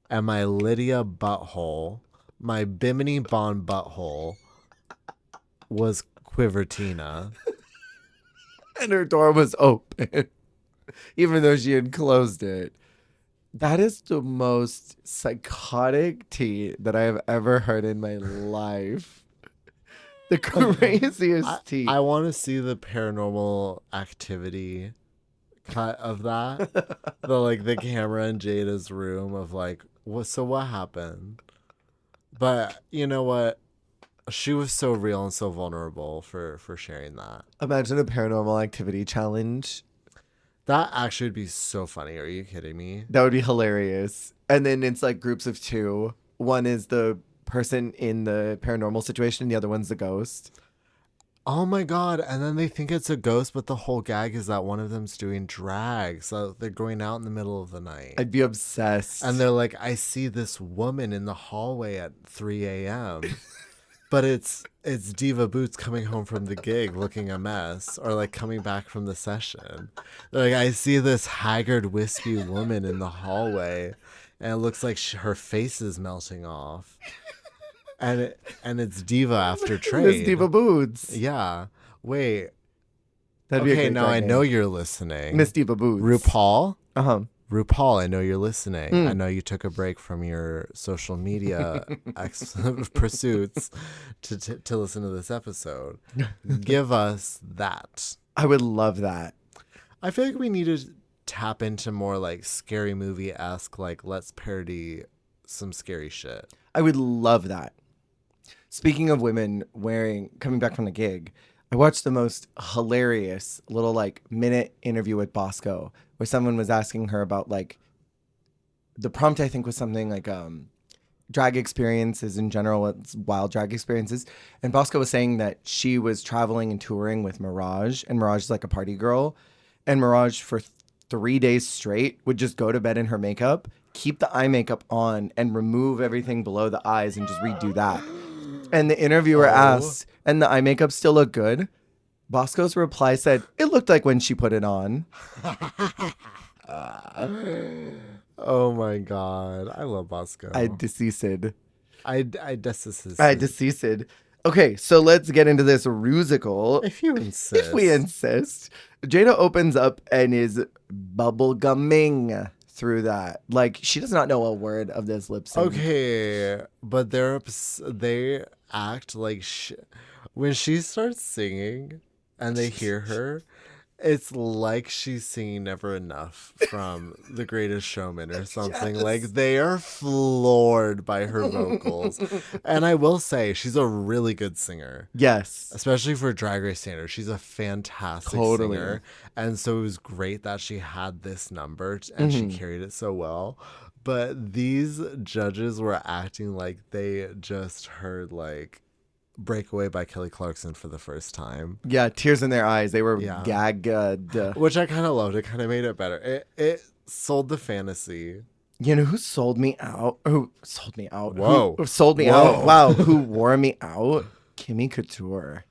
And my Lydia butthole, my Bimini Bond butthole, was quivertina. And her door was open, even though she had closed it. That is the most psychotic tea that I have ever heard in my life. The craziest tea. I want to see the Paranormal Activity cut of that. the camera in Jada's room of like, what happened? But you know what? She was so real and so vulnerable for sharing that. Imagine a Paranormal Activity challenge. That actually would be so funny. Are you kidding me? That would be hilarious. And then it's like groups of two. One is the person in the paranormal situation, the other one's the ghost. Oh my God. And then they think it's a ghost, but the whole gag is that one of them's doing drag. So they're going out in the middle of the night. I'd be obsessed. And they're like, I see this woman in the hallway at 3 a.m. But it's Diva Boots coming home from the gig looking a mess, or like coming back from the session. They're like, I see this haggard, wispy woman in the hallway, and it looks like her face is melting off. And it's Diva after trade. Miss Diva Boots. Yeah. Wait. That'd be a Okay, great now drag I name. know you're listening. Miss Diva Boots. RuPaul? Uh-huh. RuPaul, I know you're listening. I know you took a break from your social media pursuits to listen to this episode. Give us that. I would love that. I feel like we need to tap into more like scary movie-esque, like let's parody some scary shit. I would love that. Speaking of women coming back from the gig, I watched the most hilarious little like minute interview with Bosco where someone was asking her about like the prompt, I think was something like drag experiences in general, wild drag experiences. And Bosco was saying that she was traveling and touring with Mirage, and Mirage is like a party girl. And Mirage for 3 days straight would just go to bed in her makeup, keep the eye makeup on, and remove everything below the eyes and just redo that. And the interviewer asked, and the eye makeup still look good? Bosco's reply said, it looked like when she put it on. Oh my God. I love Bosco. I deceased. I deceased. I deceased. Okay, so let's get into this Rusical. If you insist. If we insist. Jada opens up and is bubblegumming through that. Like, she does not know a word of this lip sync. Okay, but they act like when she starts singing and they hear her, it's like she's singing Never Enough from The Greatest Showman or something. Yes. Like, they are floored by her vocals. And I will say, she's a really good singer. Yes. Especially for Drag Race standards. She's a fantastic singer. And so it was great that she had this number and she carried it so well. But these judges were acting like they just heard, like, Breakaway by Kelly Clarkson for the first time. Yeah, tears in their eyes. They were gagged. Which I kind of loved. It kind of made it better. It sold the fantasy. You know who sold me out? Who sold me out? Whoa. Who sold me out? Wow. Who wore me out? Kimmy Couture.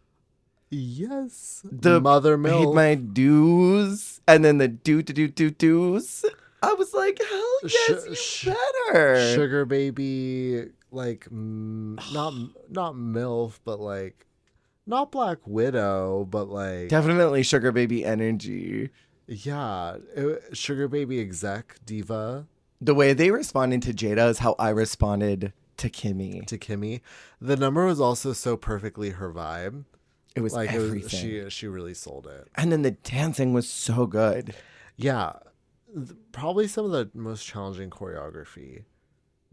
Yes. The Mother paid Milk. my dues. And then the do's. I was like, hell yes, you better. Sugar Baby, like, not MILF, but like, not Black Widow, but like. Definitely Sugar Baby energy. Yeah. Sugar Baby exec diva. The way they responded to Jada is how I responded to Kimmy. The number was also so perfectly her vibe. It was like everything. She really sold it. And then the dancing was so good. Yeah. Probably some of the most challenging choreography.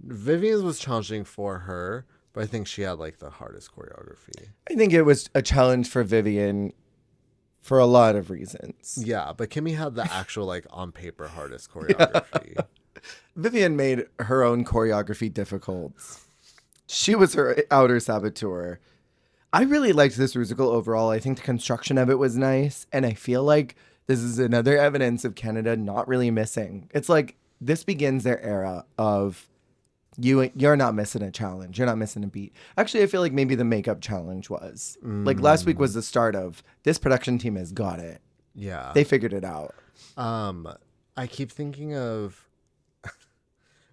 Vivian's was challenging for her, but I think she had like the hardest choreography. I think it was a challenge for Vivian for a lot of reasons. Yeah, but Kimmy had the actual like on paper hardest choreography. Yeah. Vivian made her own choreography difficult. She was her outer saboteur. I really liked this Rusical overall. I think the construction of it was nice, and I feel like this is another evidence of Canada not really missing. It's like this begins their era of you're not missing a challenge. You're not missing a beat. Actually, I feel like maybe the makeup challenge was. Like last week was the start of this production team has got it. Yeah. They figured it out. I keep thinking of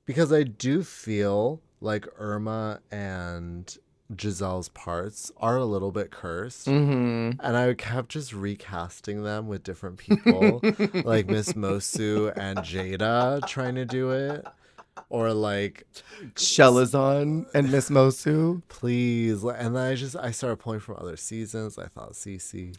because I do feel like Irma and Giselle's parts are a little bit cursed, and I kept just recasting them with different people, like Miss Mosu and Jada trying to do it, or like Shelazon and Miss Mosu, please. And then I started pulling from other seasons. I thought Sisi,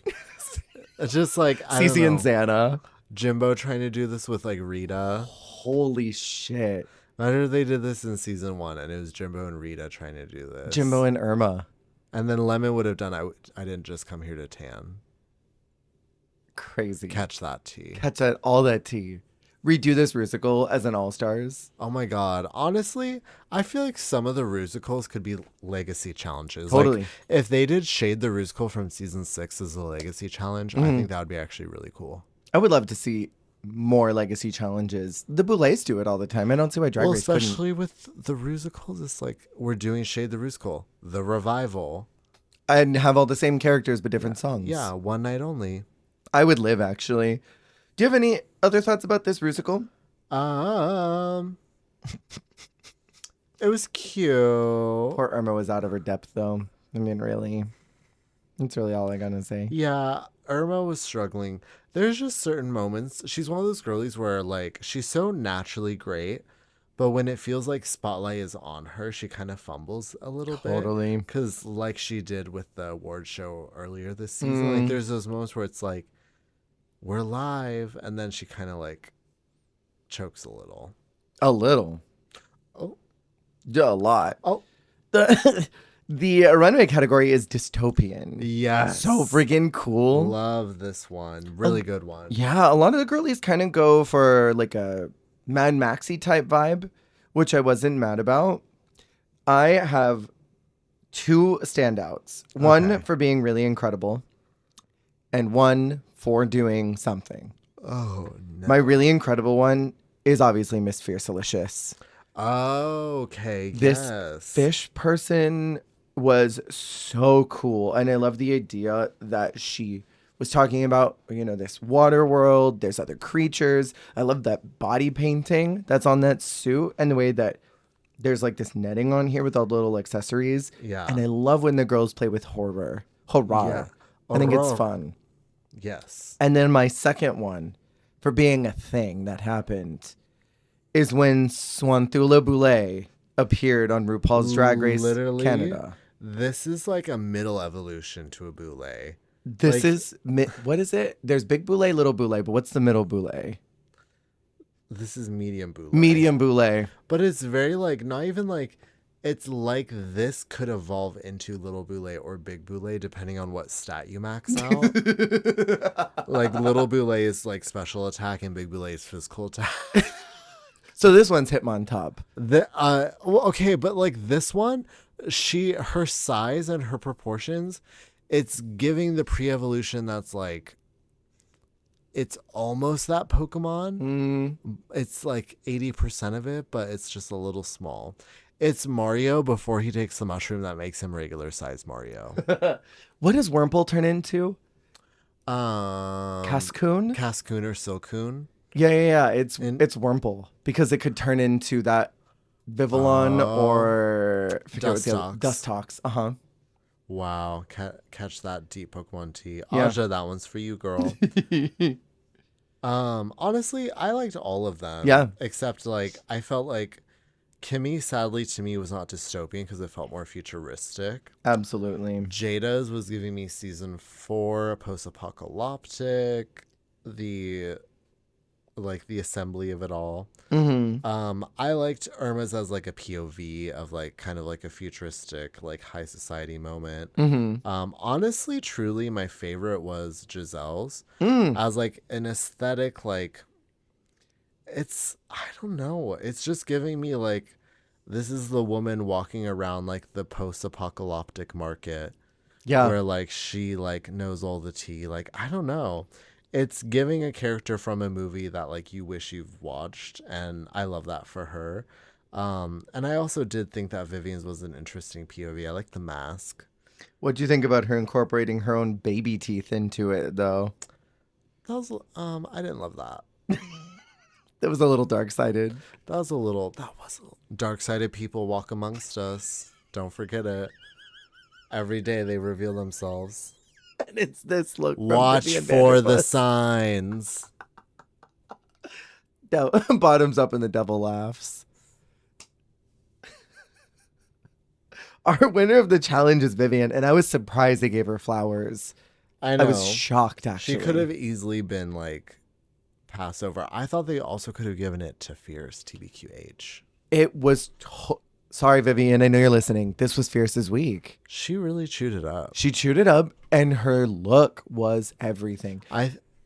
it's just like Sisi and Xana, Jimbo trying to do this with like Rita. Holy shit. Imagine if they did this in season 1 and it was Jimbo and Rita trying to do this. Jimbo and Irma. And then Lemon would have done, I didn't just come here to tan. Crazy. Catch that tea. Catch that, all that tea. Redo this Rusical as an All-Stars. Oh my God. Honestly, I feel like some of the Rusicals could be legacy challenges. Totally. Like, if they did Shade the Rusical from season 6 as a legacy challenge, I think that would be actually really cool. I would love to see more legacy challenges. The Boulets do it all the time. I don't see why Drag Race couldn't. Especially with the Rusicals, it's like we're doing Shade the Rusical, the revival. And have all the same characters but different songs. Yeah, one night only. I would live, actually. Do you have any other thoughts about this Rusical? It was cute. Poor Irma was out of her depth, though. I mean, really. That's really all I gotta say. Yeah, Irma was struggling. There's just certain moments. She's one of those girlies where, like, she's so naturally great, but when it feels like spotlight is on her, she kind of fumbles a little bit. Totally. Because, like she did with the award show earlier this season, like, there's those moments where it's like, we're live, and then she kind of, like, chokes a little. A little. Oh. Yeah, a lot. Oh. The runway category is dystopian. Yes. So friggin' cool. Love this one. Really good one. Yeah, a lot of the girlies kind of go for like a Mad Maxi type vibe, which I wasn't mad about. I have 2 standouts. One for being really incredible, and one for doing something. Oh, no. My really incredible one is obviously Miss Fiercelicious. Oh, okay. This yes. fish person was so cool. And I love the idea that she was talking about, you know, this water world. There's other creatures. I love that body painting that's on that suit and the way that there's like this netting on here with all the little accessories. Yeah. And I love when the girls play with horror. Yeah. I think it's fun. Yes. And then my second one for being a thing that happened is when Swanthula Boulay appeared on RuPaul's Drag Race Literally, Canada. this is like a middle evolution to a boule. This Like- is what is it? There's big boule, little boule, but what's the middle boule? This is medium boule. Medium boule. But it's very like not even like it's like this could evolve into little boule or big boule depending on what stat you max out. Like little boule is like special attack and big boule is physical attack. So this one's Hitmontop. Well, okay, but like this one, her size and her proportions, it's giving the pre-evolution that's like it's almost that Pokemon. It's like 80% of it, but it's just a little small. It's Mario before he takes the mushroom that makes him regular size Mario. What does Wurmple turn into? Cascoon? Cascoon? Cascoon or Silcoon. Yeah. It's Wurmple because it could turn into that Vivillon or Dustox. Uh-huh. Wow. Catch that deep Pokemon tea. Yeah. Aja, that one's for you, girl. Honestly, I liked all of them. Yeah. Except like I felt like Kimmy, sadly to me, was not dystopian because it felt more futuristic. Absolutely. Jada's was giving me season 4 post-apocalyptic, the assembly of it all. I liked Irma's as like a POV of like kind of like a futuristic like high society moment. Honestly, truly, my favorite was Giselle's as like an aesthetic like. I don't know. It's just giving me like, this is the woman walking around like the post-apocalyptic market. Yeah. Where like she like knows all the tea. Like, I don't know. It's giving a character from a movie that like you wish you've watched. And I love that for her. And I also did think that Vivian's was an interesting POV. I like the mask. What do you think about her incorporating her own baby teeth into it though? That was, I didn't love that. That was a little dark-sided. That was a little dark-sided people walk amongst us. Don't forget it. Every day they reveal themselves. And it's this look. Watch for the signs. Bottoms up and the devil laughs. Our winner of the challenge is Vivian, and I was surprised they gave her flowers. I know. I was shocked, actually. She could have easily been like Passover. I thought they also could have given it to Fierce TBQH. It was sorry, Vivian, I know you're listening. This was Fierce's week. She really chewed it up. She chewed it up, and her look was everything.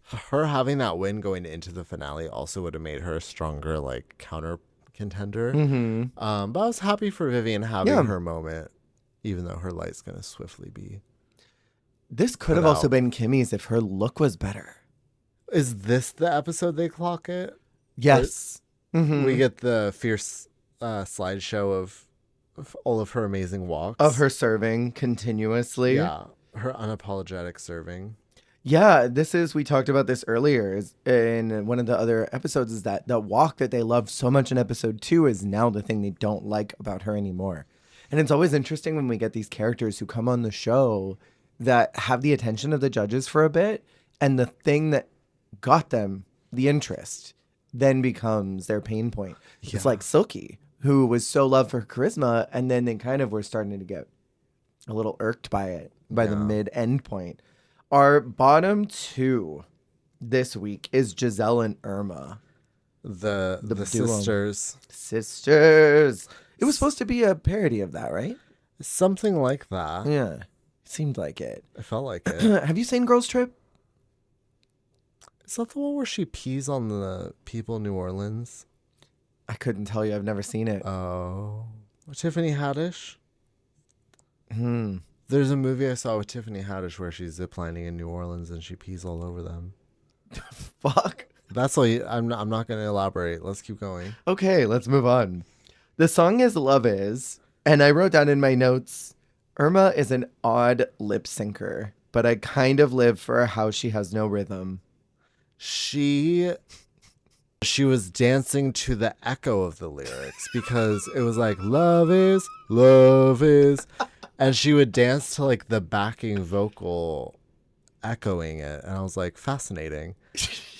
Her having that win going into the finale also would have made her a stronger like counter contender. But I was happy for Vivian having her moment, even though her light's gonna swiftly be. This could have also been Kimmy's if her look was better. Is this the episode they clock it? Yes. We get the Fierce slideshow of all of her amazing walks. Of her serving continuously. Yeah. Her unapologetic serving. Yeah, we talked about this earlier in one of the other episodes, is that the walk that they loved so much in episode 2 is now the thing they don't like about her anymore. And it's always interesting when we get these characters who come on the show that have the attention of the judges for a bit, and the thing that got them the interest then becomes their pain point. Yeah. It's like Silky, who was so loved for her charisma, and then they kind of were starting to get a little irked by it by the mid-end point. Our bottom 2 this week is Giselle and Irma. The sisters. Sisters. It was supposed to be a parody of that, right? Something like that. Yeah. Seemed like it. I felt like it. Have you seen Girls Trip? Is that the one where she pees on the people in New Orleans? I couldn't tell you. I've never seen it. Oh. Tiffany Haddish? There's a movie I saw with Tiffany Haddish where she's ziplining in New Orleans and she pees all over them. Fuck. That's all. I'm not going to elaborate. Let's keep going. Okay, let's move on. The song is Love Is, and I wrote down in my notes, Irma is an odd lip syncer, but I kind of live for how she has no rhythm. She was dancing to the echo of the lyrics because it was like, love is, and she would dance to like the backing vocal echoing it. And I was like, fascinating.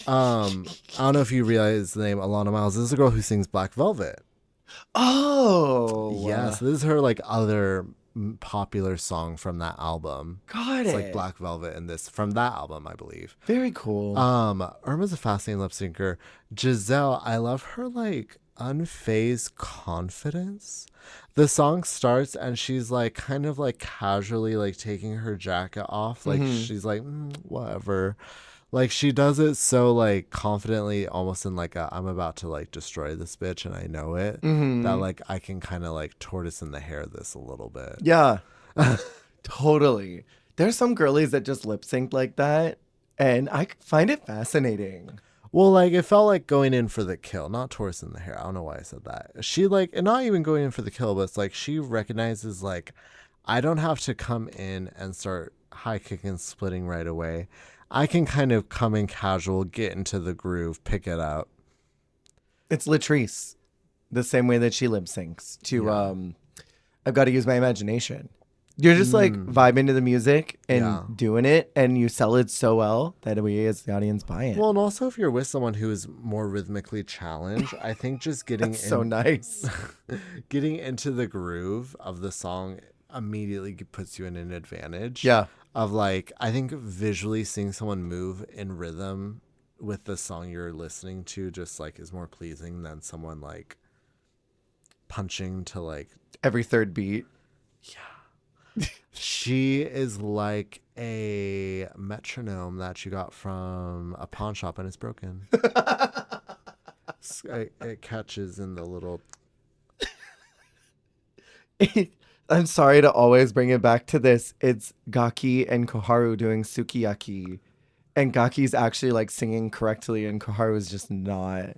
I don't know if you realize the name Alana Miles. This is a girl who sings Black Velvet. Oh, Yes, this is her like other popular song from that album. got It's it. like Black Velvet and this from that album, I believe. Very cool. Irma's a fascinating lip syncer. Giselle, I love her like unfazed confidence. The song starts and she's like kind of like casually like taking her jacket off. Like she's like, whatever. Like she does it so like confidently, almost in like a I'm about to like destroy this bitch and I know it. That like I can kind of like tortoise in the hair this a little bit. Yeah, totally. There's some girlies that just lip sync like that, and I find it fascinating. Well, like it felt like going in for the kill, not tortoise in the hair. I don't know why I said that. She like, and not even going in for the kill, but it's like she recognizes like I don't have to come in and start high kicking, splitting right away. I can kind of come in casual, get into the groove, pick it up. It's Latrice, the same way that she lip syncs to I've got to use my imagination. You're just like vibing to the music and doing it, and you sell it so well that we as the audience buy it. Well, and also if you're with someone who is more rhythmically challenged, I think just getting so nice. getting into the groove of the song immediately puts you in an advantage. Yeah. Of like, I think visually seeing someone move in rhythm with the song you're listening to just like is more pleasing than someone like punching to like Every third beat. She is like a metronome that you got from a pawn shop and it's broken. It catches in the little. I'm sorry to always bring it back to this. It's Gaki and Koharu doing sukiyaki. And Gaki's actually like singing correctly and Koharu's just not.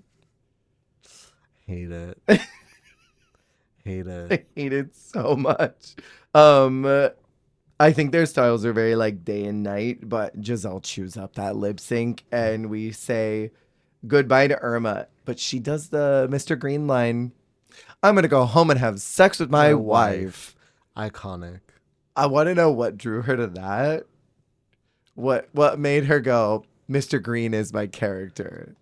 Hate it. Hate it. I hate it so much. I think their styles are very like day and night, but Giselle chews up that lip sync and we say goodbye to Irma. But she does the Mr. Green line. I'm going to go home and have sex with my wife. Iconic. I want to know what drew her to that. What made her go, Mr. Green is my character?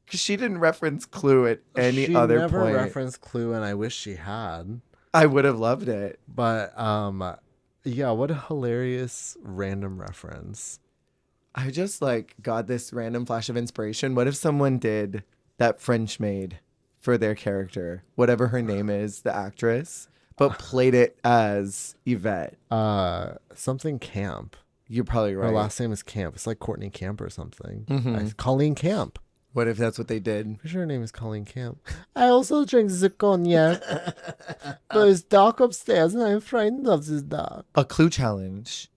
Because she didn't reference Clue at any other point. She never referenced Clue, and I wish she had. I would have loved it. But, yeah, what a hilarious random reference. I just, like, got this random flash of inspiration. What if someone did that French maid for their character, whatever her name is, the actress, but played it as Yvette? Something Camp. You're probably right. Her last name is Camp. It's like Courtney Camp or something. Colleen Camp. What if that's what they did? I'm sure her name is Colleen Camp. I also drink the cognac. But it's dark upstairs and I'm frightened of this dark. A Clue challenge.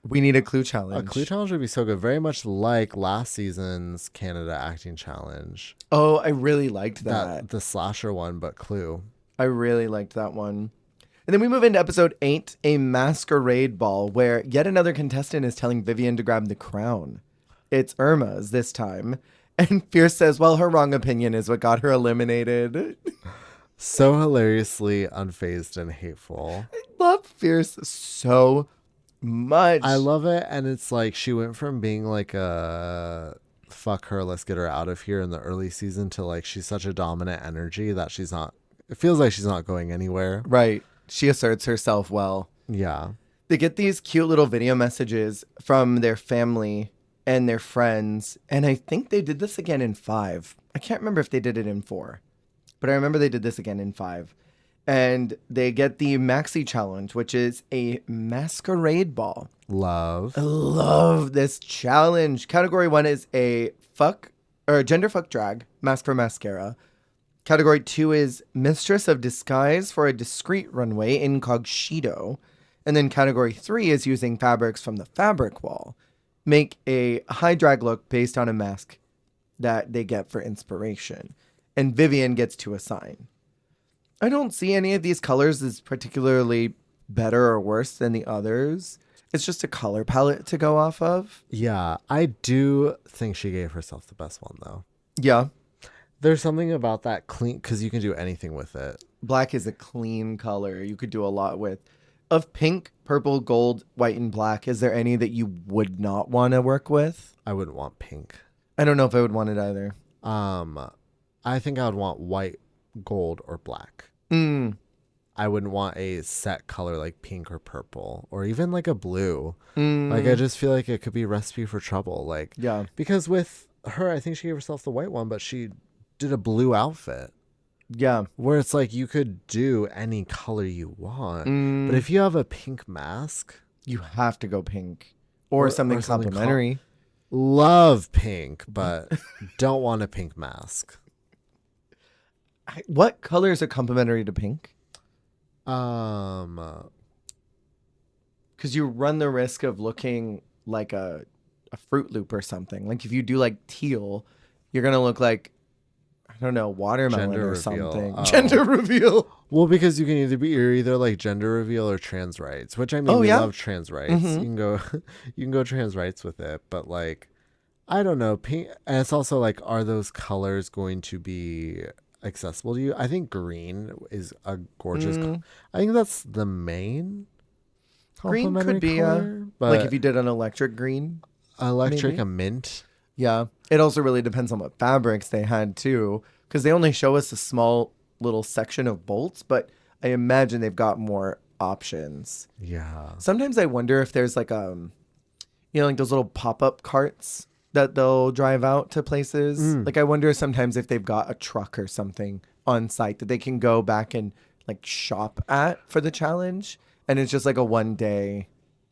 We need a Clue challenge. A Clue challenge would be so good. Very much like last season's Canada acting challenge. Oh, I really liked that. The slasher one, but Clue. I really liked that one. And then we move into episode 8, a masquerade ball, where yet another contestant is telling Vivian to grab the crown. It's Irma's this time. And Fierce says, well, her wrong opinion is what got her eliminated. So hilariously unfazed and hateful. I love Fierce so much. I love it. And it's like she went from being like a fuck her, let's get her out of here in the early season to like she's such a dominant energy that she's not, it feels like she's not going anywhere. Right. She asserts herself well. Yeah. They get these cute little video messages from their family and their friends. And I think they did this again in 5. I can't remember if they did it in 4. But I remember they did this again in 5. And they get the Maxi Challenge, which is a masquerade ball. Love. I love this challenge. Category 1 is a gender fuck drag, mask for mascara. Category 2 is mistress of disguise for a discreet runway, incognito. And then category 3 is using fabrics from the fabric wall. Make a high drag look based on a mask that they get for inspiration. And Vivian gets to assign. I don't see any of these colors as particularly better or worse than the others. It's just a color palette to go off of. Yeah, I do think she gave herself the best one, though. Yeah. There's something about that clean, because you can do anything with it. Black is a clean color. You could do a lot with. Of pink, purple, gold, white, and black, is there any that you would not want to work with? I wouldn't want pink. I don't know if I would want it either. I think I would want white, gold, or black. Mm. I wouldn't want a set color like pink or purple or even like a blue. Like I Mm. just feel like it could be a recipe for trouble. Like Yeah. because with her, I think she gave herself the white one, but she did a blue outfit Yeah. where it's like you could do any color you want. But Mm. if you have a pink mask, You have to go pink or something something complimentary. love pink, but don't want a pink mask. What colors are complementary to pink? Um, Because you run the risk of looking like a Fruit Loop or something. Like if you do like teal, you're gonna look like, I don't know, watermelon Gender or reveal. something. Oh. Gender reveal. well, because you can you're either like gender reveal or trans rights, which I mean, Oh, we yeah? love trans rights. Mhm. You can go, you can go trans rights with it, but like, I don't know, pink, and it's also like, are those colors going to be accessible to you? I think green is a gorgeous. I think that's the main Green complementary could be color, but like if you did an electric green. electric, maybe? a mint. Yeah. It also really depends on what fabrics they had too. Because they only show us a small little section of bolts, but I imagine they've got more options. Yeah. Sometimes I wonder if there's like like those little pop-up carts that they'll drive out to places. Like I wonder sometimes if they've got a truck or something on site that they can go back and like shop at for the challenge, and it's just like a one day,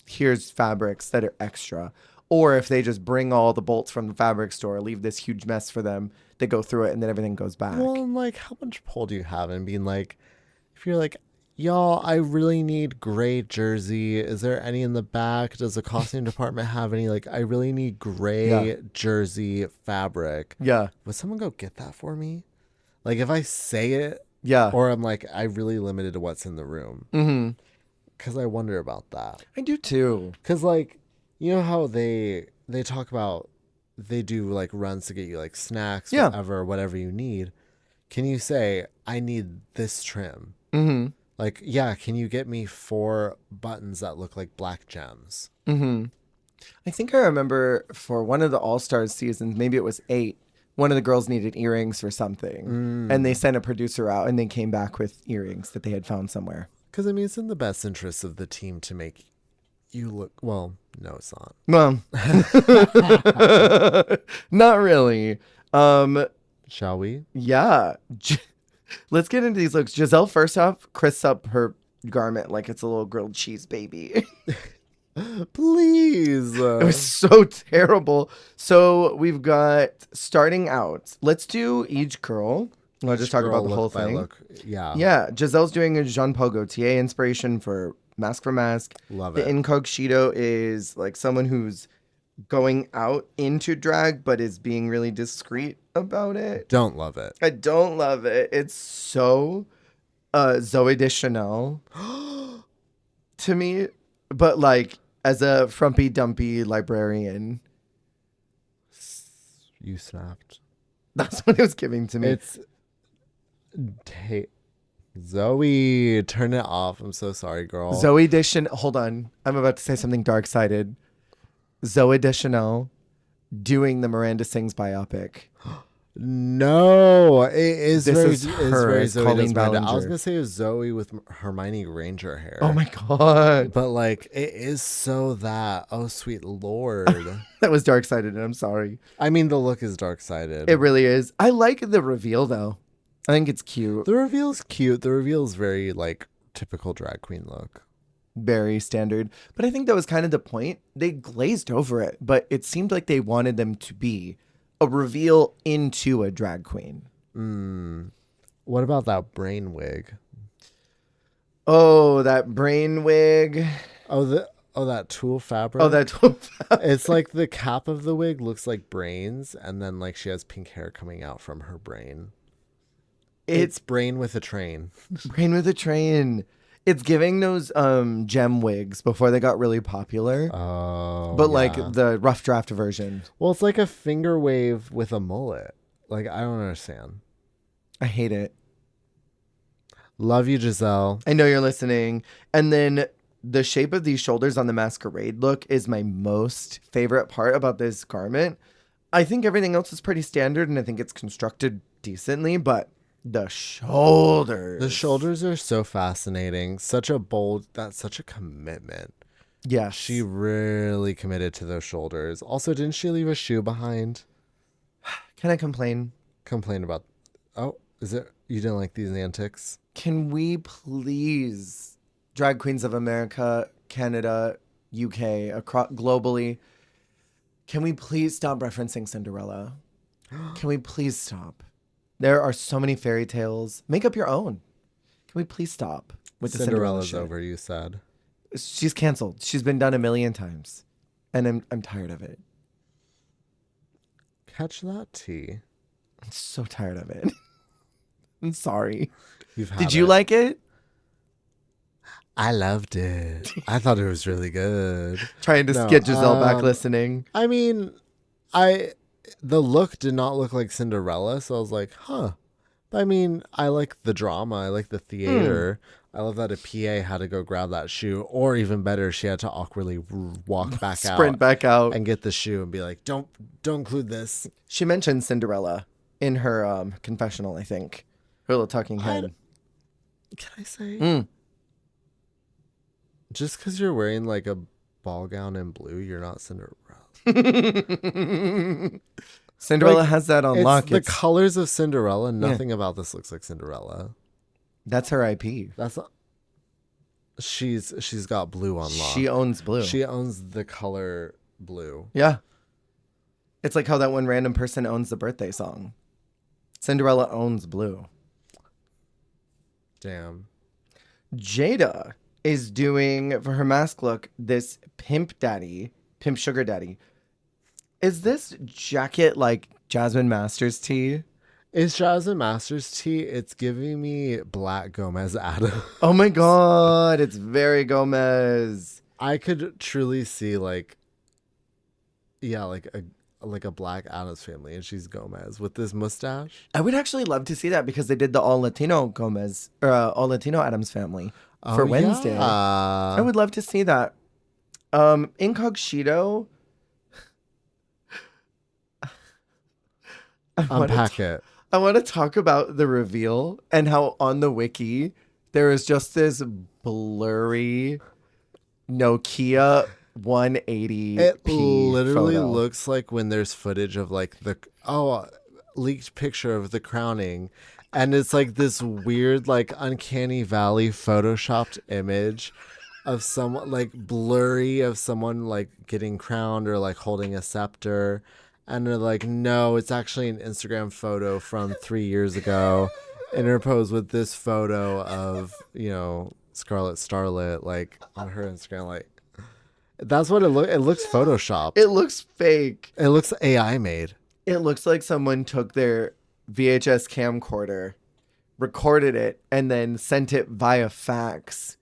here's fabrics that are extra. Or if they just bring all the bolts from the fabric store, leave this huge mess for them, they go through it and then everything goes back. Well, and like, how much pull do you have in being like, if you're like, y'all, I really need gray jersey. Is there any in the back? Does the costume department have any? Like, I really need gray jersey fabric. Yeah. Would someone go get that for me? Like, if I say it, Yeah. or I'm like, I really limited to what's in the room. Mm-hmm. Because I wonder about that. I do too. Because, like, you know how they talk about, they do like runs to get you like snacks, Yeah. whatever you need. Can you say, I need this trim? Mm-hmm. Like, yeah, can you get me 4 buttons that look like black gems? Mm-hmm. I think I remember for one of the All-Stars seasons, maybe it was 8, one of the girls needed earrings for something. And they sent a producer out and they came back with earrings that they had found somewhere. Because, I mean, it's in the best interest of the team to make you look, well, no, it's not. Well, not really. Shall we? Yeah. Let's get into these looks. Giselle, first off, crisps up her garment like it's a little grilled cheese baby. Please. It was so terrible. So we've got, starting out, let's do each girl. I'll just talk about the whole thing. Yeah. Yeah. Giselle's doing a Jean-Paul Gaultier inspiration for Mask for Mask. Love The it. Incognito is like someone who's going out into drag, but is being really discreet about it. Don't love it. I don't love it. It's so Zoe Deschanel to me, but like as a frumpy dumpy librarian, You snapped. that's what it was giving to me. It's Zoe, turn it off. I'm so sorry, girl. Zoe Deschanel. Hold on, I'm about to say something dark-sided. Zoe Deschanel doing the Miranda Sings biopic. No, it is This very, is it's her, very it's Zoe Colleen Desmond. I was Ballinger. gonna say it was Zoe with Hermione Granger hair. Oh my god, But like, it is so that. Oh sweet lord. that was dark-sided, and I'm sorry. I mean, the look is dark sided. It really is. I like the reveal though. I think it's cute. The reveal's cute. The reveal's very like typical drag queen look. Very standard. But I think that was kind of the point. They glazed over it, but it seemed like they wanted them to be a reveal into a drag queen. What about that brain wig? Oh, that brain wig. That tulle fabric. Oh, that It's like the cap of the wig looks like brains, and then like she has pink hair coming out from her brain. It's brain with a train. brain with a train. It's giving those gem wigs before they got really popular. Oh, But like yeah. the rough draft version. Well, it's like a finger wave with a mullet. Like, I don't understand. I hate it. Love you, Giselle. I know you're listening. And then the shape of these shoulders on the Masquerade look is my most favorite part about this garment. I think everything else is pretty standard, and I think it's constructed decently, but the shoulders. The shoulders are so fascinating. That's such a commitment. Yes. She really committed to those shoulders. Also, didn't she leave a shoe behind? Can I complain? Complain about. Oh, is it you didn't like these antics? Can we please, drag queens of America, Canada, UK, across globally, can we please stop referencing Cinderella? Can we please stop? There are so many fairy tales. Make up your own. Can we please stop with the Cinderella Cinderella's shit? over, you said. She's canceled. She's been done a million times, and I'm tired of it. Catch that tea. I'm so tired of it. I'm sorry. You've had Did you it. like it? I loved it. I thought it was really good. Trying to No, get Giselle back listening. I mean, the look did not look like Cinderella, so I was like, huh. But I mean, I like the drama. I like the theater. I love that a PA had to go grab that shoe, or even better, she had to awkwardly walk back out, Sprint back out. and get the shoe and be like, don't include this. She mentioned Cinderella in her confessional, I think. Her little talking head. Can I say? Mm. Just because you're wearing like a ball gown in blue, you're not Cinderella. Cinderella Like, has that on It's lock. the colors of Cinderella. Nothing about this looks like Cinderella. That's her IP. That's not, she's got blue on lock. She owns blue. She owns the color blue. Yeah. It's like how that one random person owns the birthday song. Cinderella owns blue. Damn. Jada is doing, for her mask look, this pimp sugar daddy. Is this jacket like Jasmine Masters tea? It's Jasmine Masters tea. It's giving me Black Gomez Adams. Oh my God, it's very Gomez. I could truly see like a Black Adams family, and she's Gomez with this mustache. I would actually love to see that because they did the all Latino Gomez or all Latino Adams family for Wednesday. Yeah. I would love to see that. Incognito. Unpack it. I want to talk about the reveal and how on the wiki there is just this blurry Nokia 180p It literally photo. looks like when there's footage of like leaked picture of the crowning, and it's like this weird like uncanny valley photoshopped image of someone like blurry of someone like getting crowned or like holding a scepter, and they're like, no, it's actually an Instagram photo from 3 years ago interposed with this photo of Scarlet Starlet like on her Instagram. Like, that's what it looks photoshopped. It looks fake. It looks AI made. It looks like someone took their VHS camcorder, recorded it, and then sent it via fax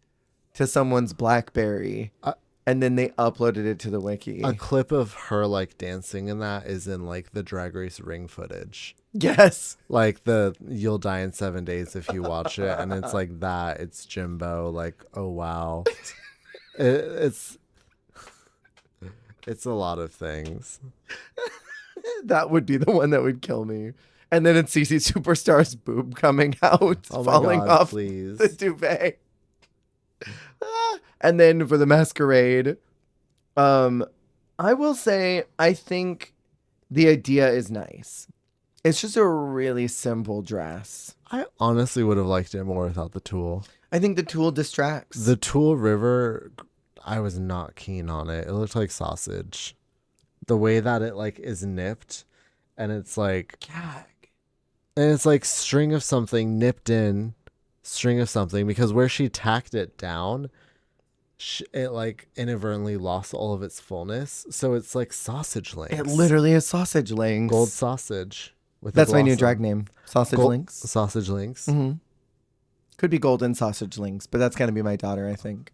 to someone's BlackBerry. And then they uploaded it to the wiki. A clip of her like dancing in that is in like the Drag Race ring footage. Yes. Like the You'll Die in 7 Days if you watch it, and it's like that. It's Jimbo. Like, oh wow, it's a lot of things. That would be the one that would kill me. And then it's Sisi Superstar's boob coming out, Oh my falling God, off please. the duvet. And then for the masquerade, I will say I think the idea is nice. It's just a really simple dress. I honestly would have liked it more without the tulle. I think the tulle distracts. The tulle river, I was not keen on it. It looked like sausage. The way that it like is nipped, and it's like Gag. and it's like string of something nipped in, string of something, because where she tacked it down, it like inadvertently lost all of its fullness. So it's like sausage links. It literally is sausage links. Gold sausage. With That's a my new blossom. drag name. Sausage links. Sausage links. Mm-hmm. Could be golden sausage links, but that's gonna be my daughter, I think.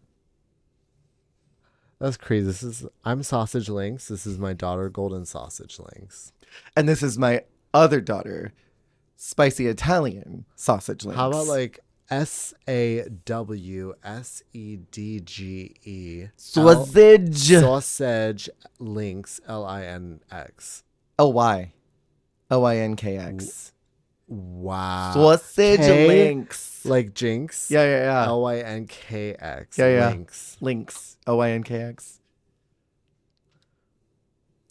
That's crazy. I'm Sausage Links. This is my daughter, Golden Sausage Links. And this is my other daughter, Spicy Italian Sausage Links. How about like SAWSEDGE? sausage? Sausage Links, LINX. L-Y. Lynkx. Wow. Sausage K, links. like Jinx. Yeah, yeah, yeah. Lynkx. Yeah, yeah. Links. Links. Lynkx.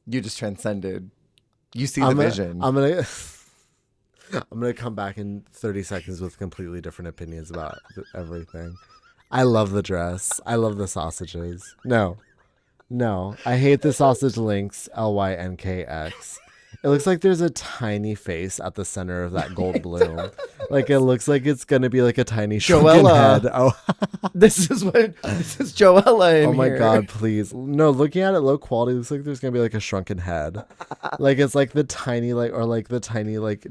You just transcended. You see the vision. I'm gonna I'm gonna come back in 30 seconds with completely different opinions about everything. I love the dress. I love the sausages. No, I hate the sausage links. Lynkx. It looks like there's a tiny face at the center of that gold bloom. Like it looks like it's gonna be like a tiny shrunken Joella. head. Oh, This is Joella in oh my here. god, please. No, looking at it low quality, it looks like there's gonna be like a shrunken head. Like it's like the tiny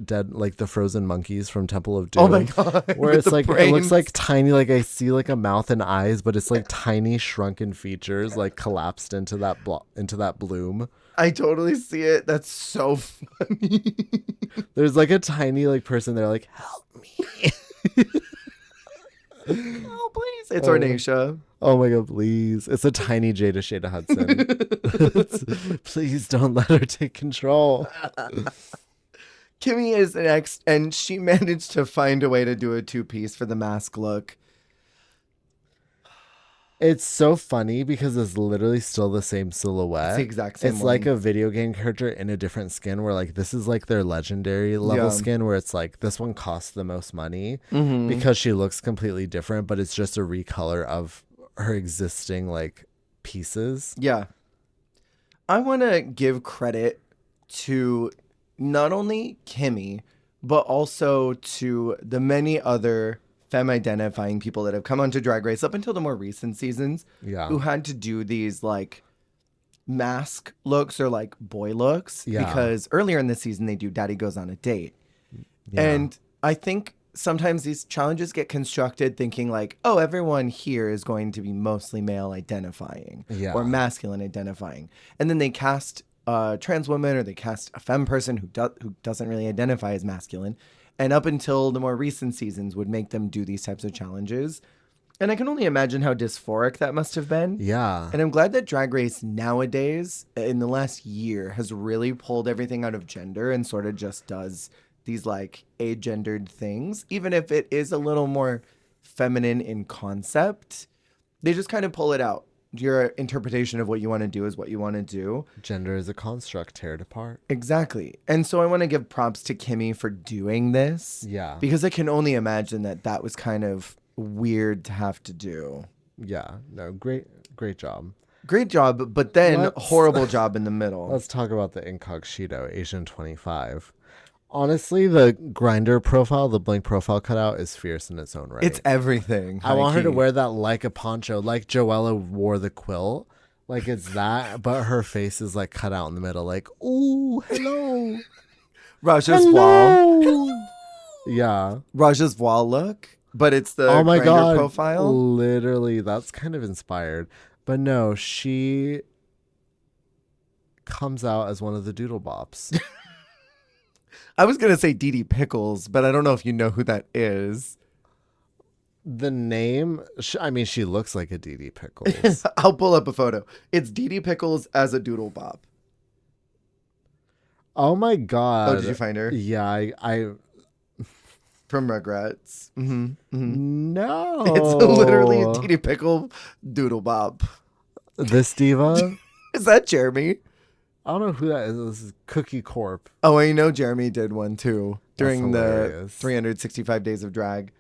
dead like the frozen monkeys from Temple of Doom. Oh my god. Where with it's the like it brains. looks like tiny, like I see like a mouth and eyes, but it's like tiny shrunken features like collapsed into that bloom. I totally see it. That's so funny. There's like a tiny like person there like help me. Oh, please. It's Ornacia. Oh my god, please. It's a tiny Jada Shada Hudson. Please don't let her take control. Kimmy is next, and she managed to find a way to do a two-piece for the mask look. It's so funny because it's literally still the same silhouette. It's the exact same It's one. like a video game character in a different skin where like this is like their legendary level Yeah. skin where it's like this one costs the most money Mm-hmm. because she looks completely different, but it's just a recolor of her existing like pieces. Yeah. I want to give credit to not only Kimmy, but also to the many other femme-identifying people that have come onto Drag Race up until the more recent seasons Yeah. who had to do these like mask looks or like boy looks. Yeah. Because earlier in the season, they do Daddy Goes on a Date. Yeah. And I think sometimes these challenges get constructed thinking like, oh, everyone here is going to be mostly male identifying Yeah. or masculine identifying. And then they cast a trans woman or they cast a femme person who doesn't really identify as masculine. And up until the more recent seasons would make them do these types of challenges. And I can only imagine how dysphoric that must have been. Yeah. And I'm glad that Drag Race nowadays, in the last year, has really pulled everything out of gender and sort of just does these like agendered things. Even if it is a little more feminine in concept, they just kind of pull it out. Your interpretation of what you want to do is what you want to do. Gender is a construct, tear it apart. Exactly. And so I want to give props to Kimmy for doing this. Yeah. Because I can only imagine that was kind of weird to have to do. Yeah. No, great job. Great job, but then Let's- horrible job in the middle. Let's talk about the incognito Asian 25. Honestly, the grinder profile, the blank profile cutout is fierce in its own right. It's everything. I want her to high-key. wear that like a poncho, like Joella wore the quilt. Like it's that, but her face is like cut out in the middle, like, ooh, hello. Raja's wall. Hello. Yeah. Raja's wall look, but it's the Oh my Grindr god. profile. Literally, that's kind of inspired. But no, she comes out as one of the doodle bops. I was gonna say Dee Dee Pickles, but I don't know if you know who that is. The name, I mean, she looks like a Dee Dee Pickles. I'll pull up a photo. It's Dee Dee Pickles as a doodle bop. Oh my god. Oh, did you find her? Yeah, I From Rugrats. Mm-hmm. Mm-hmm. no. It's literally a Dee Dee Pickle doodle bop. This diva? Is that Jeremy? I don't know who that is. This is Cookie Corp. Oh, I know Jeremy did one too during the hilarious. 365 Days of Drag.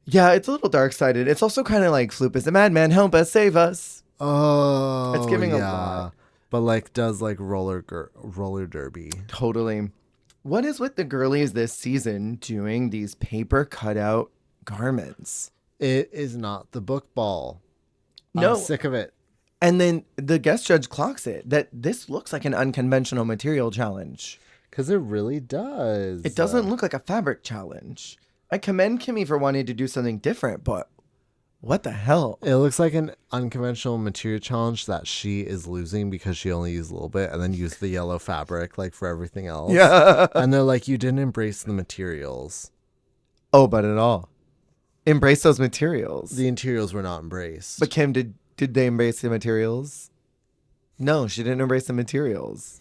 Yeah, it's a little dark-sided. It's also kind of like Floop is the madman, help us, save us. Oh, It's giving a lot. But like does like roller derby. Totally. What is with the girlies this season doing these paper cutout garments? It is not the book ball. No. I'm sick of it. And then the guest judge clocks it that this looks like an unconventional material challenge. Because it really does. It doesn't look like a fabric challenge. I commend Kimmy for wanting to do something different, but what the hell? It looks like an unconventional material challenge that she is losing because she only used a little bit and then used the yellow fabric like for everything else. Yeah. And they're like, you didn't embrace the materials. Oh, but at all. Embrace those materials. The interiors were not embraced. But Kim, did they embrace the materials? No, she didn't embrace the materials.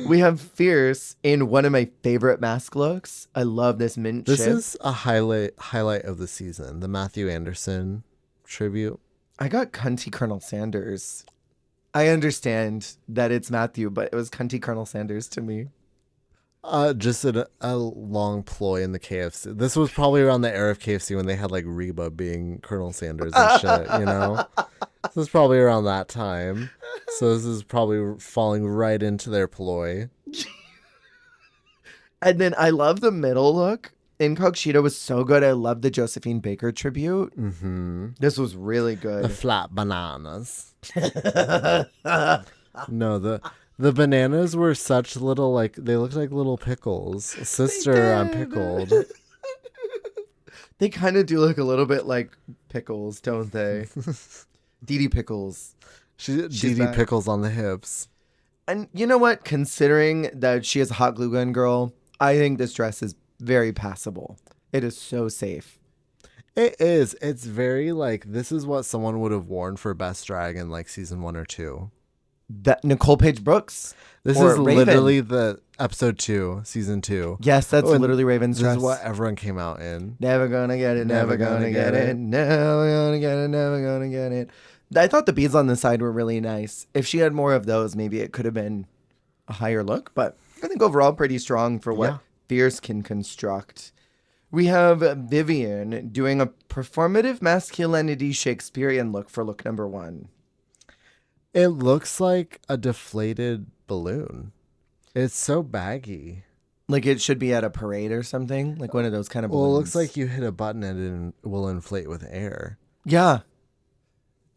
We have Fierce in one of my favorite mask looks. I love this mint This chip. is a highlight of the season. The Matthew Anderson tribute. I got cunty Colonel Sanders. I understand that it's Matthew, but it was cunty Colonel Sanders to me. Just a long ploy in the KFC. This was probably around the era of KFC when they had like Reba being Colonel Sanders and shit, you know? This was probably around that time. So this is probably falling right into their ploy. And then I love the middle look. Incognito was so good. I love the Josephine Baker tribute. Mm-hmm. This was really The good. flat bananas. No, the bananas were such little, like, they looked like little pickles. Sister, I'm pickled. They kind of do look a little bit like pickles, don't they? Dee Dee Pickles. Dee Dee back. Pickles on the hips. And you know what? Considering that she is a hot glue gun girl, I think this dress is very passable. It is so safe. It is. It's very, like, this is what someone would have worn for Best Drag in, like, season 1 or 2. That Nicole Page Brooks. This or is Raven. literally the episode 2, season 2. Yes, that's Oh, and literally Raven's This dress. is what everyone came out in. Never gonna get it, never gonna get it, never gonna get it, never gonna get it. I thought the beads on the side were really nice. If she had more of those, maybe it could have been a higher look, but I think overall pretty strong for what Yeah. Fierce can construct. We have Vivian doing a performative masculinity Shakespearean look for look number 1. It looks like a deflated balloon. It's so baggy. Like it should be at a parade or something, like one of those kind of balloons. Well, it looks like you hit a button and it will inflate with air. Yeah.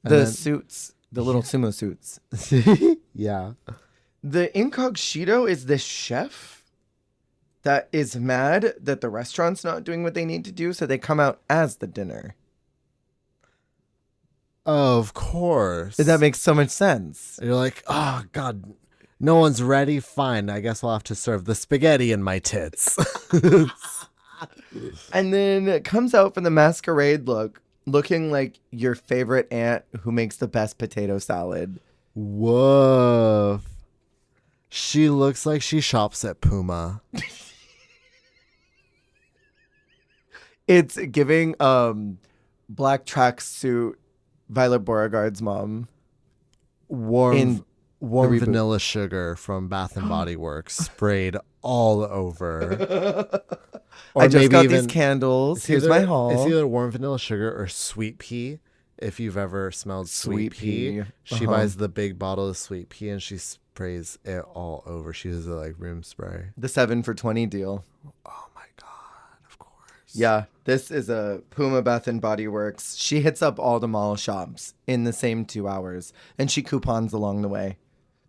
And The then- suits, the little sumo suits. Yeah. The incognito is this chef that is mad that the restaurant's not doing what they need to do, so they come out as the dinner. Of course. That makes so much sense. You're like, oh, God, no one's ready? Fine, I guess we'll have to serve the spaghetti in my tits. And then it comes out from the masquerade look, looking like your favorite aunt who makes the best potato salad. Woof. She looks like she shops at Puma. It's giving black tracksuit Violet Beauregard's mom. Warm In warm the reboot. vanilla sugar from Bath and Body Works sprayed all over. Or I just got even these candles. it's Here's either- my haul. It's either warm vanilla sugar or sweet pea. If you've ever smelled sweet Sweet pea, pea. she Uh-huh. buys the big bottle of sweet pea and she sprays it all over. She uses it like room spray. The 7 for 20 deal. Oh my God, of course. Yeah, this is a Puma Bath and Body Works. She hits up all the mall shops in the same 2 hours, and she coupons along the way.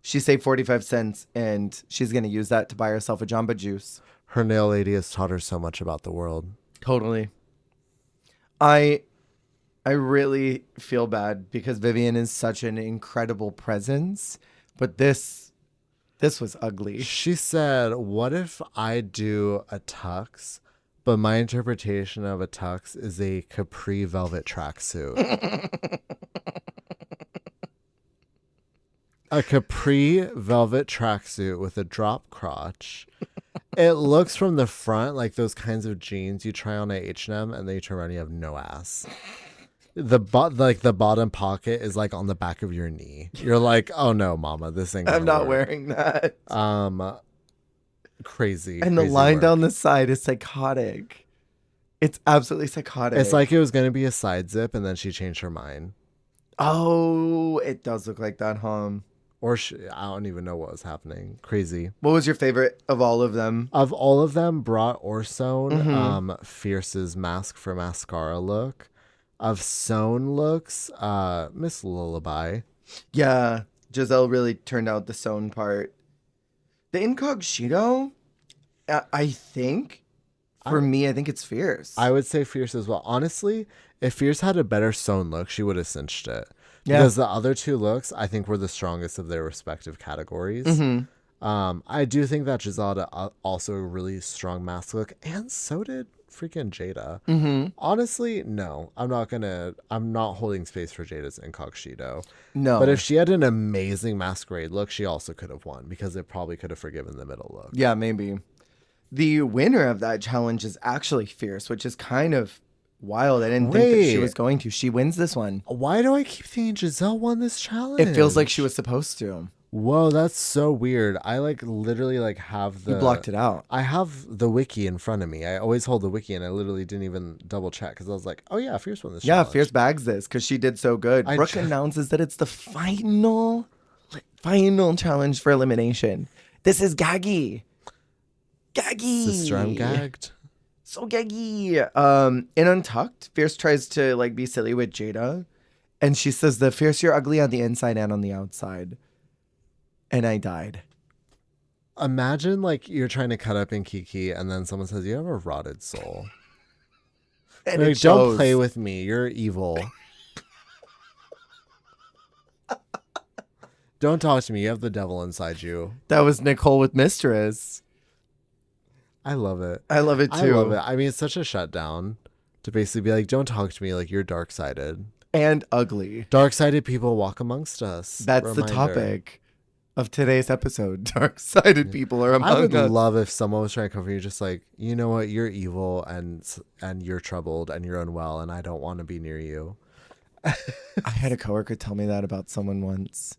She saved 45 cents, and she's going to use that to buy herself a Jamba Juice. Her nail lady has taught her so much about the world. Totally. I really feel bad because Vivian is such an incredible presence, but this was ugly. She said, what if I do a tux, but my interpretation of a tux is a capri velvet tracksuit? A capri velvet tracksuit with a drop crotch. It looks from the front like those kinds of jeans you try on at H&M and then you turn around and you have no ass. The bottom pocket is like on the back of your knee. You're like, oh no, mama, this ain't gonna I'm not work. wearing that. Crazy. And the crazy line work. down the side is psychotic. It's absolutely psychotic. It's like it was gonna be a side zip and then she changed her mind. Oh, it does look like that, huh? Or I don't even know what was happening. Crazy. What was your favorite of all of them? Of all of them, brought or sewn, Mm-hmm. Fierce's mask for mascara look. Of sewn looks, Miss Lullaby. Yeah, Giselle really turned out the sewn part. The incognito, I think, for me, I think it's Fierce. I would say Fierce as well. Honestly, if Fierce had a better sewn look, she would have cinched it. Yeah. Because the other two looks, I think, were the strongest of their respective categories. Mm-hmm. I do think that Giselle had also a really strong mask look, and so did freaking Jada. Mm-hmm. Honestly, no. I'm not holding space for Jada's incognito. No. But if she had an amazing masquerade look, she also could have won because it probably could have forgiven the middle look. Yeah, maybe. The winner of that challenge is actually Fierce, which is kind of wild. I didn't think that she was going to. She wins this one. Why do I keep thinking Giselle won this challenge? It feels like she was supposed to. Whoa, that's so weird. I literally have the... You blocked it out. I have the wiki in front of me. I always hold the wiki, and I literally didn't even double check because I was like, oh yeah, Fierce won this challenge. Fierce bags this because she did so good. Brooke announces that it's the final challenge for elimination. This is Gaggy. Sister, I'm gagged. So gaggy. In Untucked, Fierce tries to be silly with Jada, and she says that Fierce, you're ugly on the inside and on the outside. And I died. Imagine you're trying to cut up in Kiki, and then someone says you have a rotted soul. And like, don't play with me. You're evil. Don't talk to me. You have the devil inside you. That was Nicole with Mistress. I love it. I love it too. I love it. I mean, it's such a shutdown to basically be like, don't talk to me like you're dark-sided. And ugly. Dark-sided people walk amongst us. That's the topic of today's episode. Dark-sided people are among us. I would love if someone was trying to comfort you, just like, you know what, you're evil and you're troubled and you're unwell and I don't want to be near you. I had a coworker tell me that about someone once.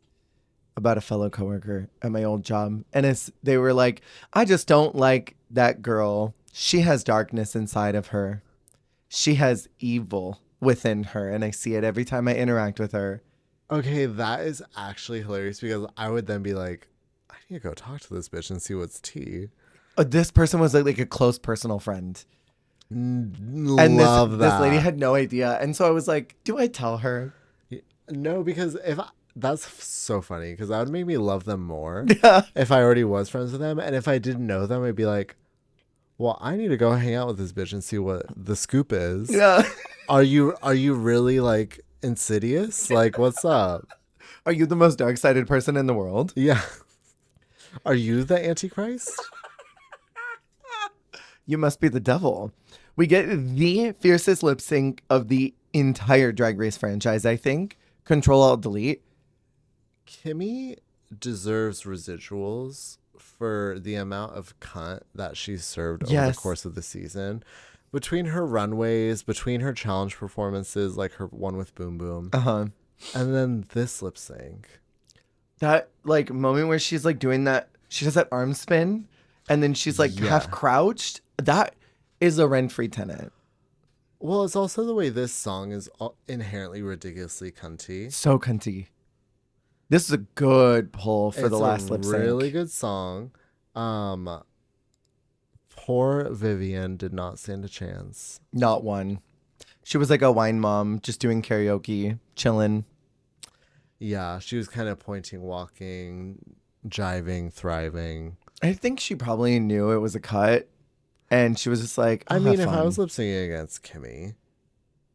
About a fellow coworker at my old job. And they were like, I just don't like that girl. She has darkness inside of her. She has evil within her. And I see it every time I interact with her. Okay, that is actually hilarious because I would then be like, I need to go talk to this bitch and see what's tea. This person was like a close personal friend. Love that. This lady had no idea. And so I was like, do I tell her? No, because that's so funny because that would make me love them more Yeah. if I already was friends with them. And if I didn't know them, I'd be like, well, I need to go hang out with this bitch and see what the scoop is. Yeah. Are you really insidious? What's up? Are you the most dark-sided person in the world? Yeah. Are you the Antichrist? You must be the devil. We get the fiercest lip sync of the entire Drag Race franchise, I think. Control-Alt-Delete. Kimmy deserves residuals for the amount of cunt that she's served over the course of the season. Between her runways, between her challenge performances, like her one with Boom Boom. Uh-huh. And then this lip sync. That moment where she's doing that, she does that arm spin and then she's half crouched. That is a rent-free tenant. Well, it's also the way this song is inherently ridiculously cunty. So cunty. This is a good pull for the last lip sync. Really good song. Poor Vivian did not stand a chance. Not one. She was like a wine mom, just doing karaoke, chilling. Yeah, she was kind of pointing, walking, jiving, thriving. I think she probably knew it was a cut. And she was just like, I mean, if I was lip syncing against Kimmy,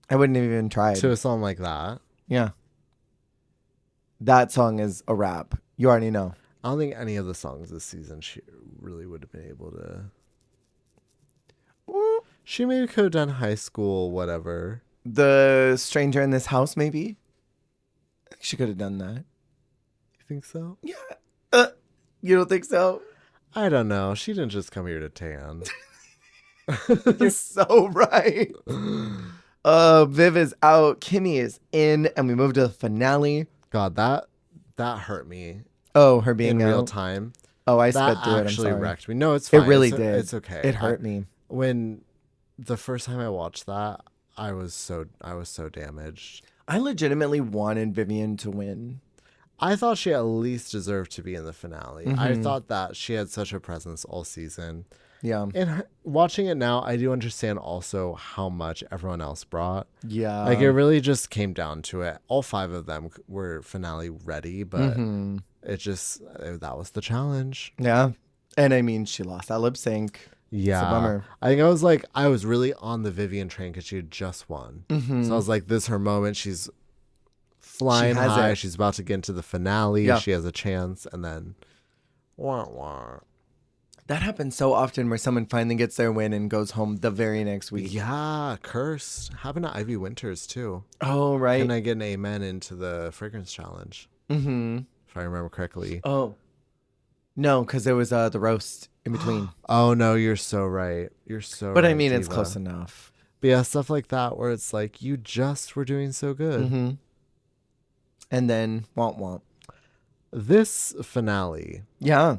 I wouldn't have even tried. To a song like that. Yeah. That song is a rap. You already know. I don't think any of the songs this season she really would have been able to. She maybe could have done High School, whatever. The Stranger in This House, maybe? She could have done that. You think so? Yeah. You don't think so? I don't know. She didn't just come here to tan. You're so right. Viv is out. Kimmy is in. And we move to the finale. God, that hurt me. Oh, her being in out? real time. Oh, I sped through it. I'm actually sorry. Wrecked me. No, it's fine. It really did. It's okay. It hurt me. When the first time I watched that, I was so damaged. I legitimately wanted Vivian to win. I thought she at least deserved to be in the finale. Mm-hmm. I thought that she had such a presence all season. Yeah. And watching it now, I do understand also how much everyone else brought. Yeah. It really just came down to it. All 5 of them were finale ready, but that was the challenge. Yeah. And I mean, she lost that lip sync. Yeah. It's a bummer. I think I was really on the Vivian train because she had just won. Mm-hmm. So I was like, this is her moment. She's flying high. She's about to get into the finale. Yeah. She has a chance. And then, wah, wah. That happens so often where someone finally gets their win and goes home the very next week. Yeah, cursed. Happened to Ivy Winters too. Oh, right. Can I get an amen into the fragrance challenge? Mm-hmm. If I remember correctly. Oh. No, because there was the roast in between. Oh no, you're so right. You're so But right. I mean, it's Diva. close enough. But yeah, stuff like that where it's like you just were doing so good. Mm-hmm. And then womp womp. This finale. Yeah.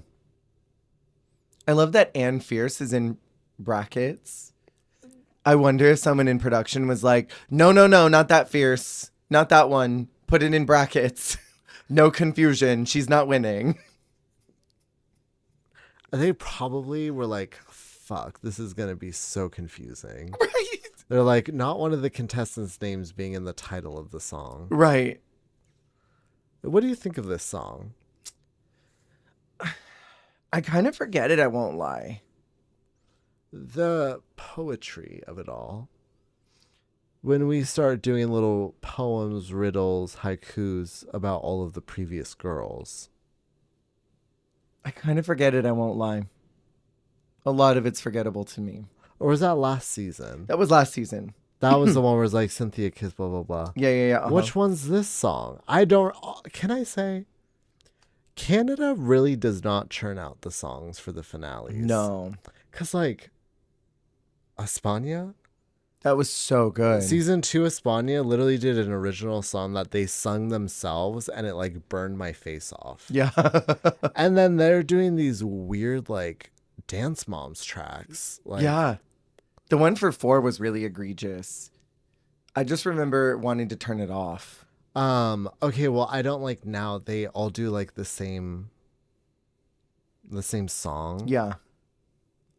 I love that Anne Fierce is in brackets. I wonder if someone in production was like, no, not that Fierce. Not that one. Put it in brackets. No confusion. She's not winning. They probably were like, fuck, this is going to be so confusing. Right. They're like, not one of the contestants' names being in the title of the song. Right. What do you think of this song? I kind of forget it, I won't lie. The poetry of it all. When we start doing little poems, riddles, haikus about all of the previous girls. I kind of forget it, I won't lie. A lot of it's forgettable to me. Or was that last season? That was last season. That was the one where it's like Cynthia Kiss, blah, blah, blah. Yeah. Which one's this song? Can I say? Canada really does not churn out the songs for the finales. No. Because, like, España? That was so good. Season 2 España literally did an original song that they sung themselves, and it, like, burned my face off. Yeah. And then they're doing these weird, like, Dance Moms tracks. Like, yeah. The one for 4 was really egregious. I just remember wanting to turn it off. Okay, well, I don't like now they all do like the same song. Yeah.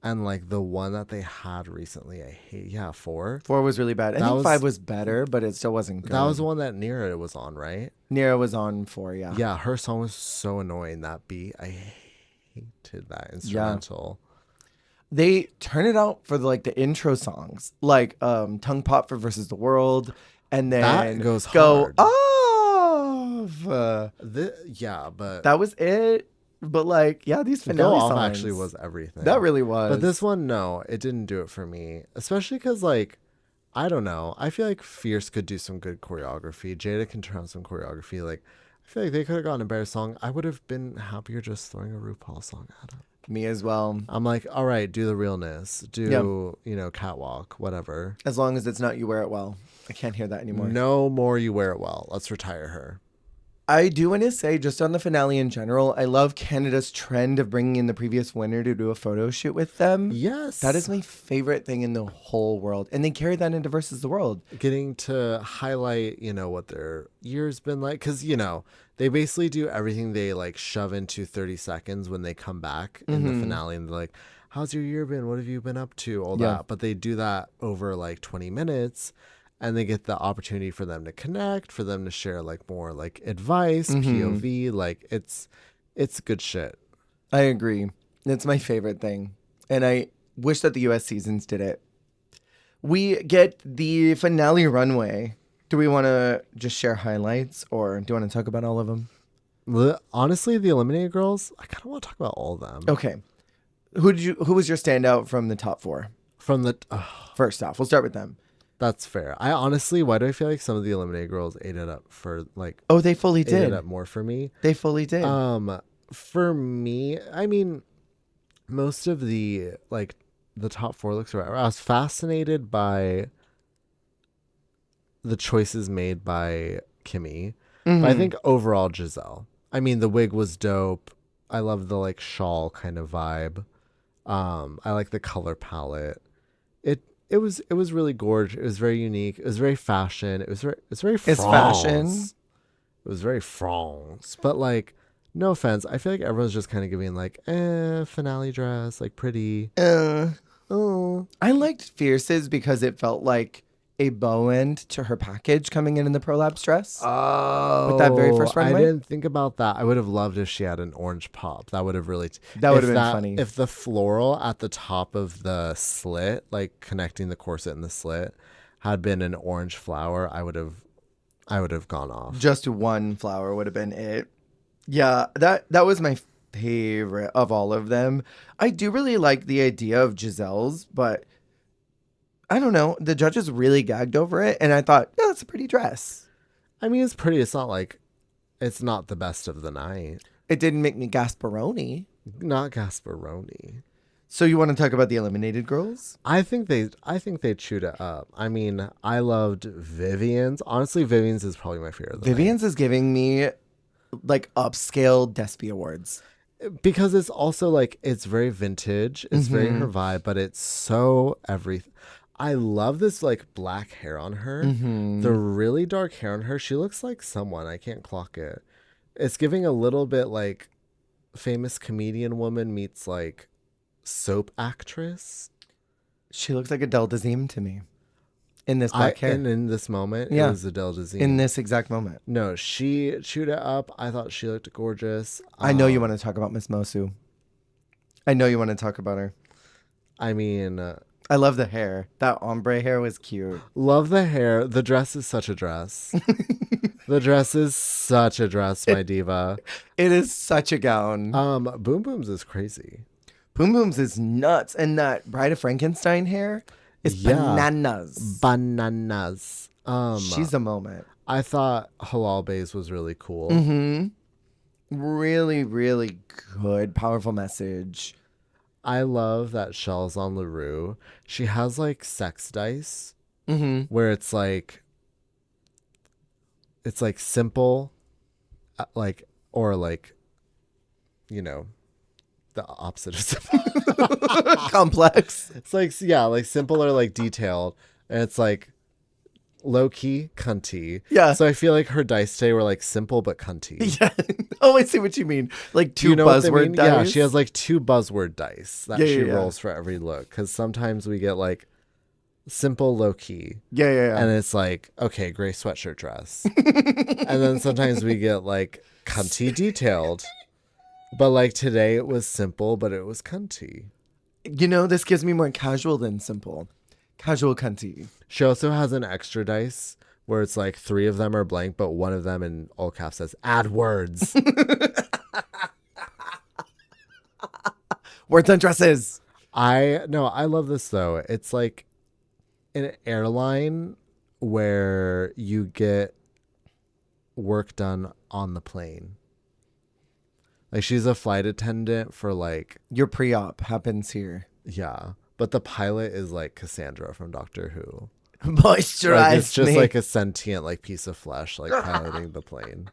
And like the one that they had recently, I hate. Yeah, 4. 4 was really bad. I think 5 was better, but it still wasn't good. That was the one that Nira was on, right? Nira was on 4, yeah. Yeah, her song was so annoying, that beat. I hated that instrumental. They turn it out for the intro songs, like Tongue Pop for Versus the World, and then That goes Go hard. Off. Yeah, but That was it. But these Go finale Off songs actually was everything. That really was. But this one, no, it didn't do it for me. Especially because, like, I don't know. I feel like Fierce could do some good choreography. Jada can turn on some choreography. Like, I feel like they could have gotten a better song. I would have been happier just throwing a RuPaul song at it. Me as well. I'm like, all right, do the realness. Do, catwalk, whatever. As long as it's not You Wear It Well. I can't hear that anymore. No more You Wear It Well. Let's retire her. I do want to say, just on the finale in general, I love Canada's trend of bringing in the previous winner to do a photo shoot with them. Yes. That is my favorite thing in the whole world. And they carry that into Versus the World. Getting to highlight, what their year's been like. Because, they basically do everything they, like, shove into 30 seconds when they come back in the finale. And they're like, how's your year been? What have you been up to? All that. But they do that over, like, 20 minutes. And they get the opportunity for them to connect, for them to share, like, more, like, advice, POV. Like, it's good shit. I agree. It's my favorite thing. And I wish that the U.S. seasons did it. We get the finale runway. Do we want to just share highlights, or do you want to talk about all of them? Honestly, the eliminated girls, I kind of want to talk about all of them. Okay. Who was your standout from the top 4? From the... First off, we'll start with them. That's fair. I honestly, why do I feel like some of the eliminated girls ate it up for, like... Oh, they fully ate did. it up more for me. They fully did. For me, I mean, most of the, like, the top 4 looks right. I was fascinated by the choices made by Kimmy. But I think overall, Giselle. I mean, the wig was dope. I love the, like, shawl kind of vibe. I like the color palette. It was really gorgeous. It was very unique. It was very fashion. It's very France. It's fashion. It was very France. But, like, no offense. I feel like everyone's just kind of giving, like, finale dress, like, pretty. I liked Fierce's because it felt like a bow end to her package coming in the prolapse dress. Oh, with that very first runway. I didn't think about that. I would have loved if she had an orange pop. That would have really... that would have been funny. If the floral at the top of the slit, like connecting the corset and the slit, had been an orange flower, I would have gone off. Just one flower would have been it. Yeah, that was my favorite of all of them. I do really like the idea of Giselle's, but I don't know. The judges really gagged over it, and I thought, yeah, that's a pretty dress. I mean, it's pretty. It's not like it's not the best of the night. It didn't make me Gasparoni. Not Gasparoni. So you want to talk about the eliminated girls? I think they chewed it up. I mean, I loved Vivian's. Honestly, Vivian's is probably my favorite. Vivian's is giving me like upscale Despy Awards. Because it's also like it's very vintage. It's very her vibe, but it's so everything. I love this like black hair on her. The really dark hair on her. She looks like someone. I can't clock it. It's giving a little bit like famous comedian woman meets like soap actress. She looks like Adele Dazeem to me. In this black hair. And in this moment, Yeah. it was Adele Dazeem. In this exact moment. No, she chewed it up. I thought she looked gorgeous. I know you want to talk about Miss Mosu. I know you want to talk about her. I mean, I love the hair. That ombre hair was cute. love the hair. The dress is such a dress. The dress is such a dress, my diva. It is such a gown. Boom Boom's is crazy. Boom Boom's is nuts. And that Bride of Frankenstein hair is bananas. Bananas. She's a moment. I thought Halal Bays was really cool. Really, really good. Powerful message. I love that Shells on LaRue. She has like sex dice where it's like simple, like, or like, you know, the opposite of simple. Complex. It's like, yeah, like simple or like detailed. And it's like low key, cunty. Yeah. So I feel like her dice today were like simple but cunty. Yeah. Oh, I see what you mean. Like two You know what they buzzword mean? dice. Yeah, she has like 2 buzzword dice that Yeah, she yeah. rolls for every look. Because sometimes we get like simple, low key. Yeah. And it's like, okay, gray sweatshirt dress. And then sometimes we get like cunty detailed. But like today it was simple, but it was cunty. You know, this gives me more casual than simple. Casual cunty. She also has an extra dice where it's like 3 of them are blank, but one of them in all caps says add words. Words on dresses. I love this though. It's like an airline where you get work done on the plane. Like she's a flight attendant for like, Your pre-op happens here. yeah. But the pilot is like Cassandra from Doctor Who. Moisturize Like it's just me. like a sentient like piece of flesh like piloting the plane.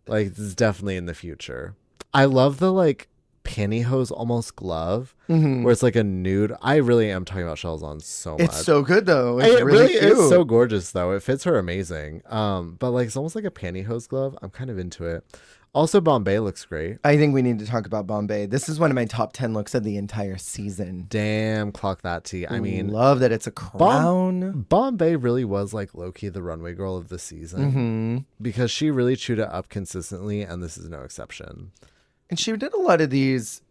Like it's definitely in the future. I love the like pantyhose almost glove where it's like a nude. I really am talking about Shells on so much. It's so good though. It's It really really cute. is so gorgeous though. It fits her amazing. But like it's almost like a pantyhose glove. I'm kind of into it. Also, Bombay looks great. I think we need to talk about Bombay. This is one of my top 10 looks of the entire season. Damn, clock that tea. I mean, love that it's a crown. Bombay really was like low-key the runway girl of the season because she really chewed it up consistently, and this is no exception. And she did a lot of these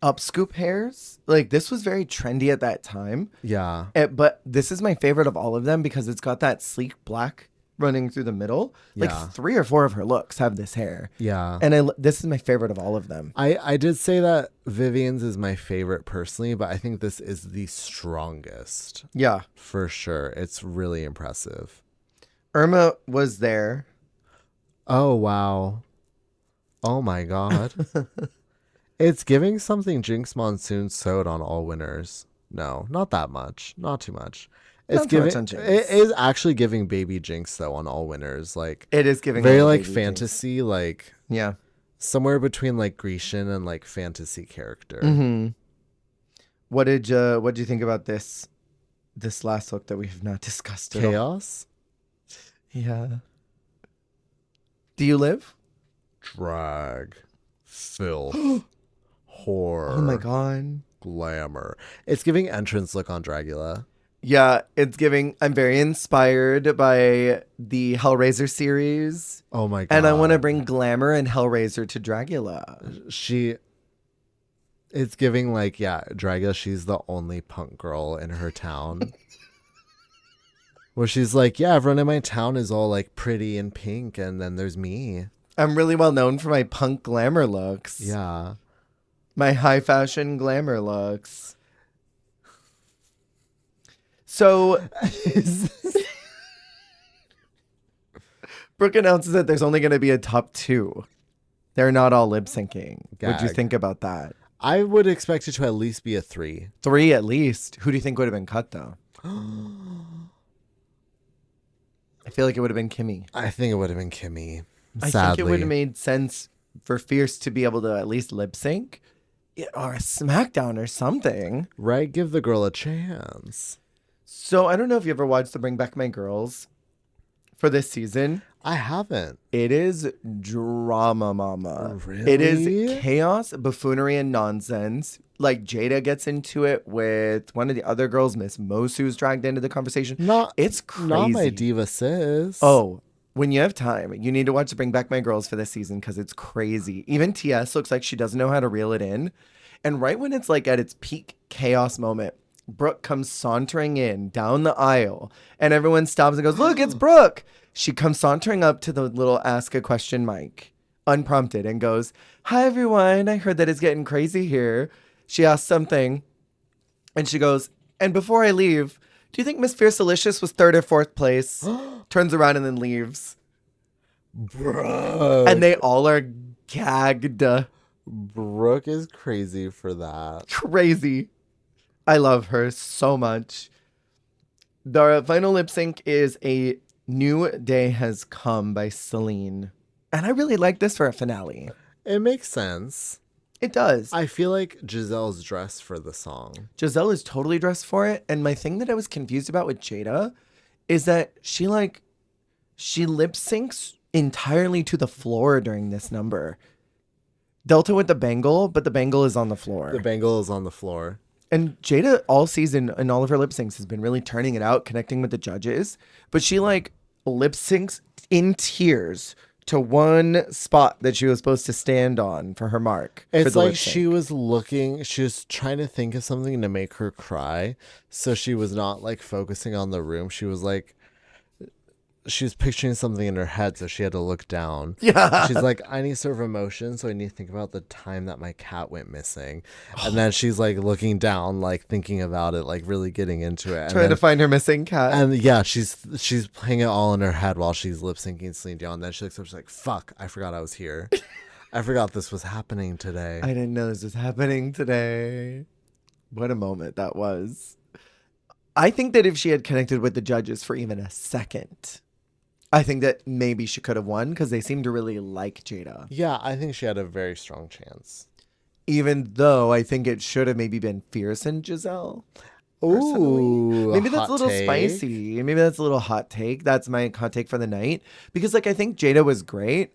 up scoop hairs. Like this was very trendy at that time. Yeah. But this is my favorite of all of them because it's got that sleek black running through the middle. Like Yeah. 3 or 4 of her looks have this hair. Yeah. And this is my favorite of all of them. I did say that Vivian's is my favorite personally, but I think this is the strongest Yeah. for sure. It's really impressive. Irma was there. Oh, wow. Oh my God. It's giving something Jinx Monsoon sewed on all winners. No, not that much. Not too much. It's Not too giving. much on Jinx. It is actually giving Baby Jinx though on all winners. Like It is giving very a like baby fantasy, like Jinx. Yeah. somewhere between like Grecian and like fantasy character. What did you think about this last look that we have not discussed at all? Chaos, Yeah. Do you live? drag, filth, horror. Oh my god. Glamour. It's giving entrance look on Dragula. Yeah, it's giving. I'm very inspired by the Hellraiser series, Oh my God. and I want to bring glamour and Hellraiser to Dragula. It's giving like, yeah, Dragula, she's the only punk girl in her town. Where she's like, yeah, everyone in my town is all like pretty and pink, and then there's me. I'm really well known for my punk glamour looks. Yeah. My high fashion glamour looks. So Brooke announces that there's only going to be a top 2. They're not all lip syncing. What'd you Gag. think about that? I would expect it to at least be a 3. 3 at least. Who do you think would have been cut though? I feel like it would have been Kimmy. I think it would have been Kimmy. I think it would have made sense for Fierce to be able to at least lip sync or a SmackDown or something. Right? Give the girl a chance. So I don't know if you ever watched the Bring Back My Girls for this season. I haven't. It is drama, mama. Really? It is chaos, buffoonery, and nonsense. Like Jada gets into it with one of the other girls, Miss Mosu's dragged into the conversation. It's crazy. Not my diva sis. Oh, when you have time, you need to watch Bring Back My Girls for this season because it's crazy. Even TS looks like she doesn't know how to reel it in. And right when it's like at its peak chaos moment, Brooke comes sauntering in down the aisle and everyone stops and goes, "Look, it's Brooke." She comes sauntering up to the little ask a question mic, unprompted, and goes, "Hi, everyone. I heard that it's getting crazy here." She asks something and she goes, "And before I leave, do you think Miss Fierce Delicious was 3rd or 4th place?" Turns around and then leaves. Brooke. And they all are gagged. Brooke is crazy for that. Crazy. I love her so much. The final lip sync is A New Day Has Come by Celine. And I really like this for a finale. It makes sense. It does. I feel like Giselle's dressed for the song. Giselle is totally dressed for it. And my thing that I was confused about with Jada is that she lip syncs entirely to the floor during this number. Delta with the bangle, but the bangle is on the floor. The bangle is on the floor. And Jada all season in all of her lip syncs has been really turning it out, connecting with the judges. But she lip syncs in tears to one spot that she was supposed to stand on for her mark. It's like she was trying to think of something to make her cry. So she was not like focusing on the room. She was picturing something in her head, so she had to look down. Yeah. She's like, I need sort of emotion, so I need to think about the time that my cat went missing. And then she's like looking down, like thinking about it, like really getting into it. Trying to find her missing cat. And yeah, she's playing it all in her head while she's lip syncing Celine Dion. Then she looks up, she's like, fuck, I forgot I was here. I forgot this was happening today. I didn't know this was happening today. What a moment that was. I think that if she had connected with the judges for even a second, I think that maybe she could have won because they seem to really like Jada. Yeah, I think she had a very strong chance. Even though I think it should have maybe been Fierce and Giselle. Ooh, maybe that's a little take. spicy. Maybe that's a little hot take. That's my hot take for the night. Because I think Jada was great.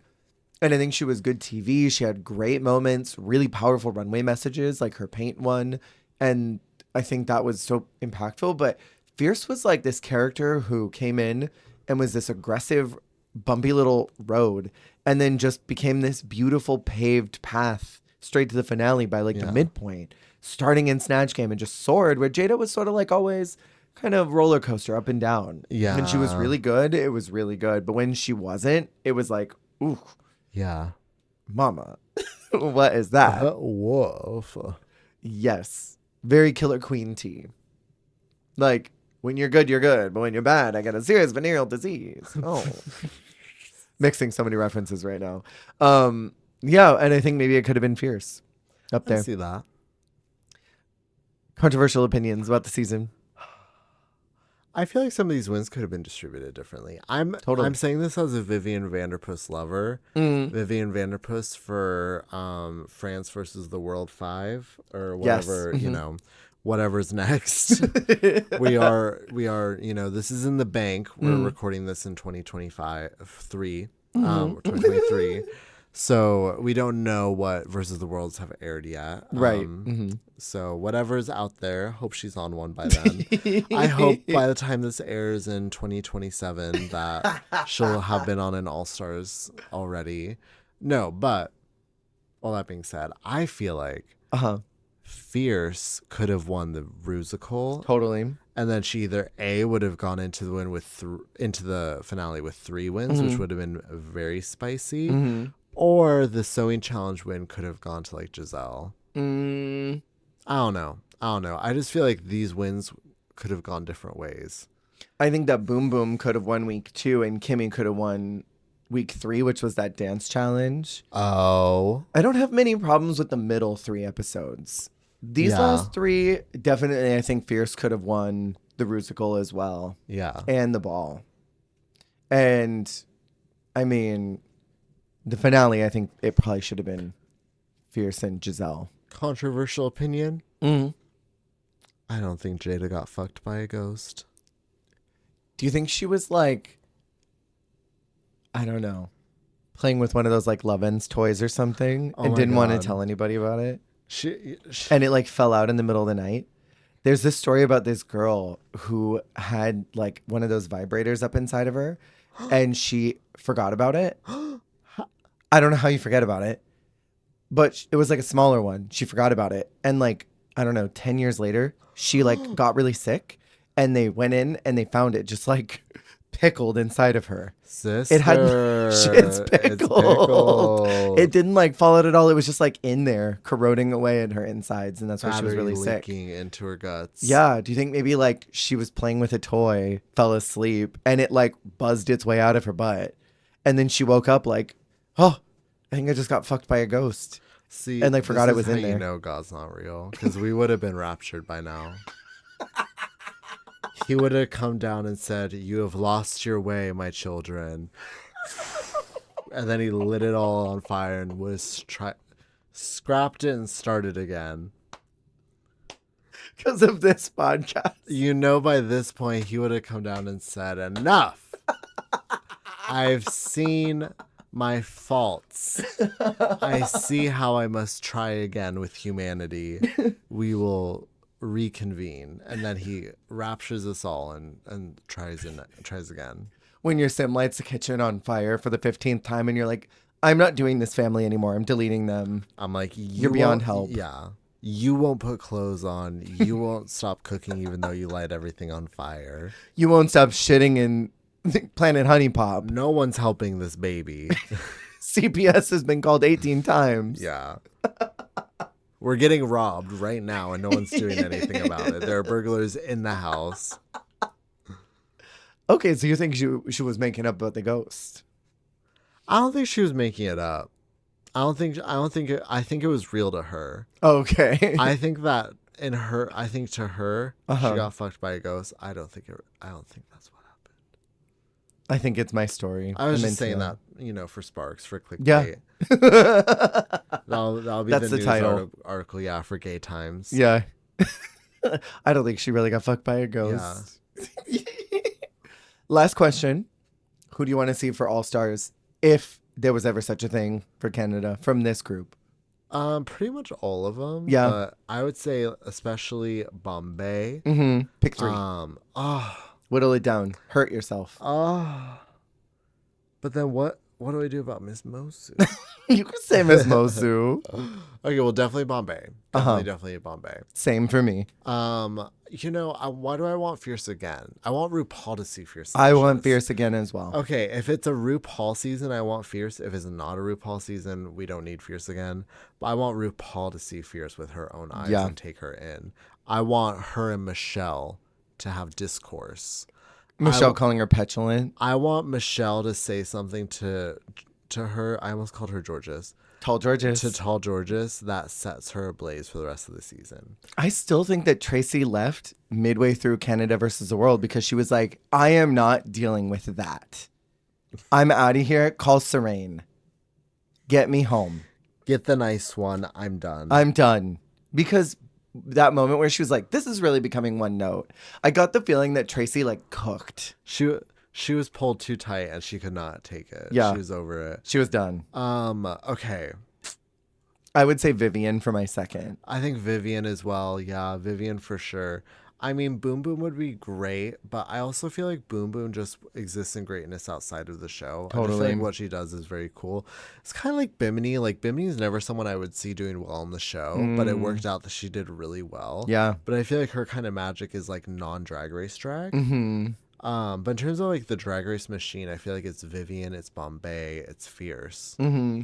And I think she was good TV. She had great moments, really powerful runway messages, like her paint one. And I think that was so impactful. But Fierce was like this character who came in and was this aggressive, bumpy little road, and then just became this beautiful paved path straight to the finale by the midpoint, starting in Snatch Game and just soared, where Jada was sort of like always kind of roller coaster up and down. Yeah. When she was really good, it was really good. But when she wasn't, it was like, ooh. Yeah. Mama. What is that? Woof. Yes. Very Killer Queen tea. Like, when you're good, you're good. But when you're bad, I got a serious venereal disease. Oh. Mixing so many references right now. Yeah, and I think maybe it could have been Fierce up there. I see that. Controversial opinions about the season. I feel like some of these wins could have been distributed differently. I'm saying this as a Vivian Vanderpuss lover. Vivian Vanderpuss for France versus the World 5 or whatever, whatever's next. we are, this is in the bank. We're recording this in 2023. So we don't know what Versus the Worlds have aired yet. Right. So whatever's out there, hope she's on one by then. I hope by the time this airs in 2027 that she'll have been on an All Stars already. No, but all that being said, I feel like Fierce could have won the Rusical. Totally. And then she either A would have gone into the win with into the finale with 3 wins, which would have been very spicy, or the sewing challenge win could have gone to like Giselle. I don't know. I just feel like these wins could have gone different ways. I think that Boom Boom could have won week 2 and Kimmy could have won week 3, which was that dance challenge. Oh. I don't have many problems with the middle 3 episodes. These last 3, definitely, I think Fierce could have won the Rusical as well. Yeah. And the ball. And, I mean, the finale, I think it probably should have been Fierce and Giselle. Controversial opinion? I don't think Jada got fucked by a ghost. Do you think she was like, I don't know, playing with one of those like Loven's toys or something and didn't want to tell anybody about it? And it like fell out in the middle of the night. There's this story about this girl who had like one of those vibrators up inside of her and she forgot about it. I don't know how you forget about it, but it was like a smaller one. She forgot about it. And like, I don't know, 10 years later, she like got really sick and they went in and they found it just like pickled inside of her. Sister, it had it's pickled. It didn't like fall out at all. It was just like in there corroding away in her insides, and that's why she was really sick. Leaking into her guts. Yeah. Do you think maybe like she was playing with a toy, fell asleep, and it like buzzed its way out of her butt, and then she woke up like, oh, I think I just got fucked by a ghost. See, and like forgot it was in there. there. You know God's not real because we would have been raptured by now. He would have come down and said, "You have lost your way, my children." And then he lit it all on fire and scrapped it and started again. Because of this podcast. You know, by this point, he would have come down and said, "Enough. I've seen my faults. I see how I must try again with humanity. We will reconvene." And then he raptures us all and tries again. When your sim lights the kitchen on fire for the 15th time and you're like, I'm not doing this family anymore. I'm deleting them. I'm like, you're beyond help. Yeah. You won't put clothes on. You won't stop cooking even though you light everything on fire. You won't stop shitting in Planet Honey Pop. No one's helping this baby. CPS has been called 18 times. Yeah. We're getting robbed right now and no one's doing anything about it. There are burglars in the house. Okay, so you think she was making up about the ghost? I don't think she was making it up. I think it was real to her. Okay. I think that to her, she got fucked by a ghost. I don't think that's what happened. I think it's my story. I was just saying that, for sparks, for clickbait. Yeah. that'll be That's the the news title. Article, yeah, for Gay Times. Yeah. I don't think she really got fucked by a ghost. Yeah. Last question. Who do you want to see for All Stars if there was ever such a thing for Canada from this group? Pretty much all of them. Yeah. But I would say especially Bombay. Mm-hmm. Pick 3. Whittle it down. Hurt yourself. But then what do I do about Miss Mosu? You could say Miss Mosu. Okay, well, definitely Bombay. Definitely Bombay. Same for me. Why do I want Fierce again? I want RuPaul to see Fierce. I want Fierce again as well. Okay, if it's a RuPaul season, I want Fierce. If it's not a RuPaul season, we don't need Fierce again. But I want RuPaul to see Fierce with her own eyes and take her in. I want her and Michelle to have discourse. Michelle calling her petulant. I want Michelle to say something to her. I almost called her Georges. Tall Georges. To Tall Georges that sets her ablaze for the rest of the season. I still think that Tracy left midway through Canada versus the World because she was like, I am not dealing with that. I'm out of here. Call Serene. Get me home. Get the nice one. I'm done. I'm done. Because that moment where she was like, this is really becoming one note. I got the feeling that Tracy like cooked. She was pulled too tight and she could not take it. Yeah. She was over it. She was done. Okay. I would say Vivian for my second. I think Vivian as well. Yeah, Vivian for sure. I mean, Boom Boom would be great, but I also feel like Boom Boom just exists in greatness outside of the show. I just feel Totally. like what she does is very cool. It's kind of like Bimini. Like, Bimini is never someone I would see doing well in the show, but it worked out that she did really well. Yeah. But I feel like her kind of magic is like non-drag race drag. Mm-hmm. But in terms of like the drag race machine, I feel like it's Vivian, it's Bombay, it's Fierce. Mm-hmm.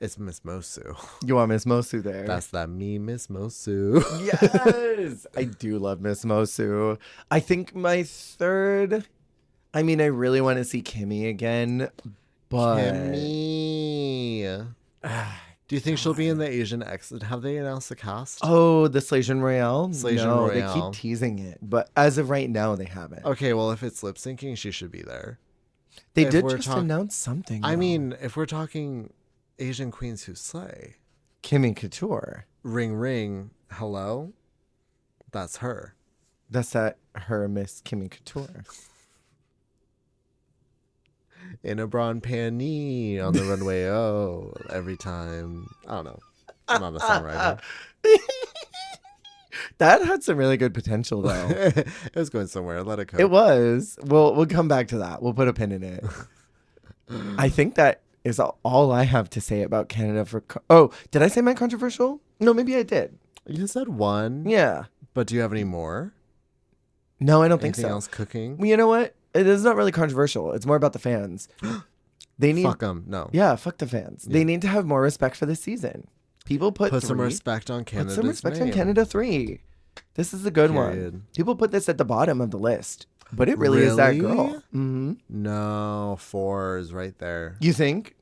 It's Miss Mosu. You want Miss Mosu there? That's that me, Miss Mosu. Yes, I do love Miss Mosu. I think my third. I mean, I really want to see Kimmy again, but Kimmy. Do you think she'll be in the Asian exit? Have they announced the cast? oh, the Slation Royale. Slation no, Royale. they keep teasing it, but as of right now, they haven't. Okay, well, if it's lip syncing, she should be there. They if did we're just talk- announce something. I though. mean, if we're talking Asian queens who slay, Kimmy Couture. ring ring, hello, that's her. That's that her Miss Kimmy Couture. In a bra and panty on the runway, oh, every time. I don't know. I'm not a songwriter. That had some really good potential, though. It was going somewhere. Let it go. It was. We'll come back to that. We'll put a pin in it. I think that is all I have to say about Canada for. Oh, did I say my controversial? No, maybe I did. You said one. Yeah. But do you have any more? No, I don't think Anything so. else cooking? Well, you know what? It is not really controversial. It's more about the fans. They need. Fuck them. No. Yeah, fuck the fans. Yeah. They need to have more respect for this season. People put Some three- respect on Canada's Put some respect name. on Canada 3. This is a good one. Period. People put this at the bottom of the list, but it really is that Really? girl. Mm-hmm. No, 4 is right there. You think?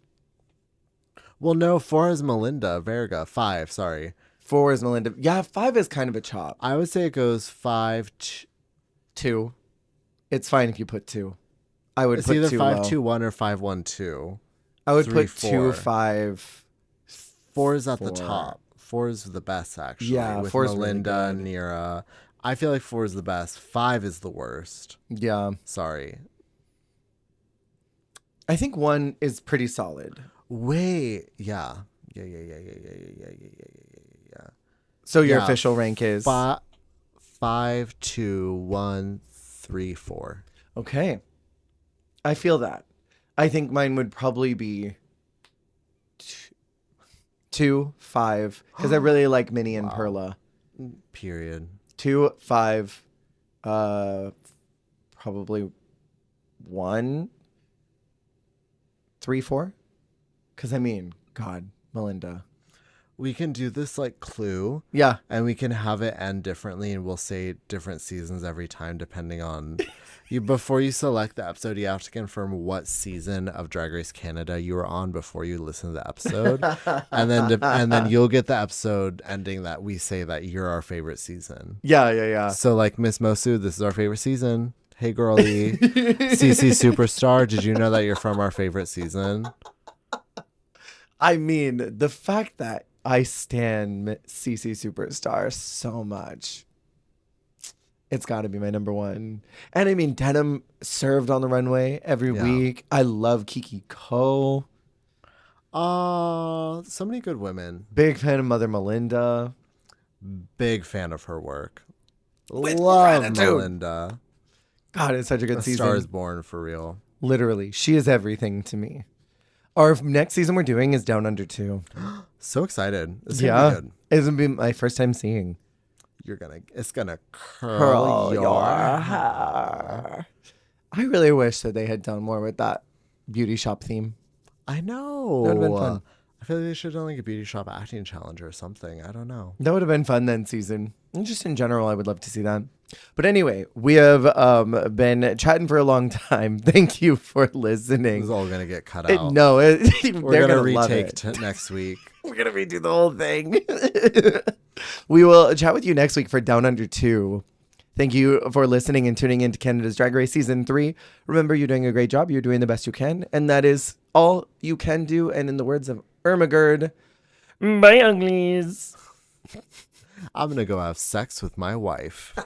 Well, no, 4 is Melinda Verga. 5, sorry. 4 is Melinda. Yeah, 5 is kind of a chop. I would say it goes 5. 2. It's fine if you put 2. I would It's put either 2 5 low. 2 1 or 5 1 2. I would 3, put 2 4. 5. 4 is at the 4. top. 4 is the best, actually. Yeah, with 4 is really Melinda, good. Nira. I feel like 4 is the best. 5 is the worst. Yeah. Sorry. I think 1 is pretty solid. Wait. Yeah. Yeah. So your Yeah. official rank is 5 2 1 3 4. okay. I feel that. I think mine would probably be 2 5 because I really like Minnie and Wow. Perla. Period. 2 5 probably 1 3 4 because I mean God, Melinda. We can do this like Clue, Yeah. and we can have it end differently, and we'll say different seasons every time depending on you. Before you select the episode, you have to confirm what season of Drag Race Canada you were on before you listen to the episode, and then you'll get the episode ending that we say that you're our favorite season. Yeah. So like Miss Mosu, this is our favorite season. Hey girlie, Sisi Superstar, did you know that you're from our favorite season? I mean, the fact that I stan Sisi Superstar so much. It's got to be my number 1. And I mean, Denim served on the runway every Yeah. week. I love Kiki Ko. So many good women. Big fan of Mother Melinda. Big fan of her work. With Love gratitude. Melinda. God, it's such a good A season. Star is Born for real. Literally, she is everything to me. Our next season we're doing is Down Under 2. So excited. It's gonna be good. It's going to be my first time seeing. It's gonna curl your hair. I really wish that they had done more with that beauty shop theme. I know. That would've been fun. I feel like they should have done like a beauty shop acting challenge or something. I don't know. That would have been fun then season. And just in general, I would love to see that. But anyway, we have been chatting for a long time. Thank you for This listening. is all gonna get cut out. We're We're gonna love retake it. next week. We're gonna redo the whole thing. We will chat with you next week for Down Under 2. Thank you for listening and tuning into Canada's Drag Race Season 3. Remember, you're doing a great job. You're doing the best you can. And that is all you can do. And in the words of Ermagerd, bye, uglies. I'm gonna go have sex with my wife.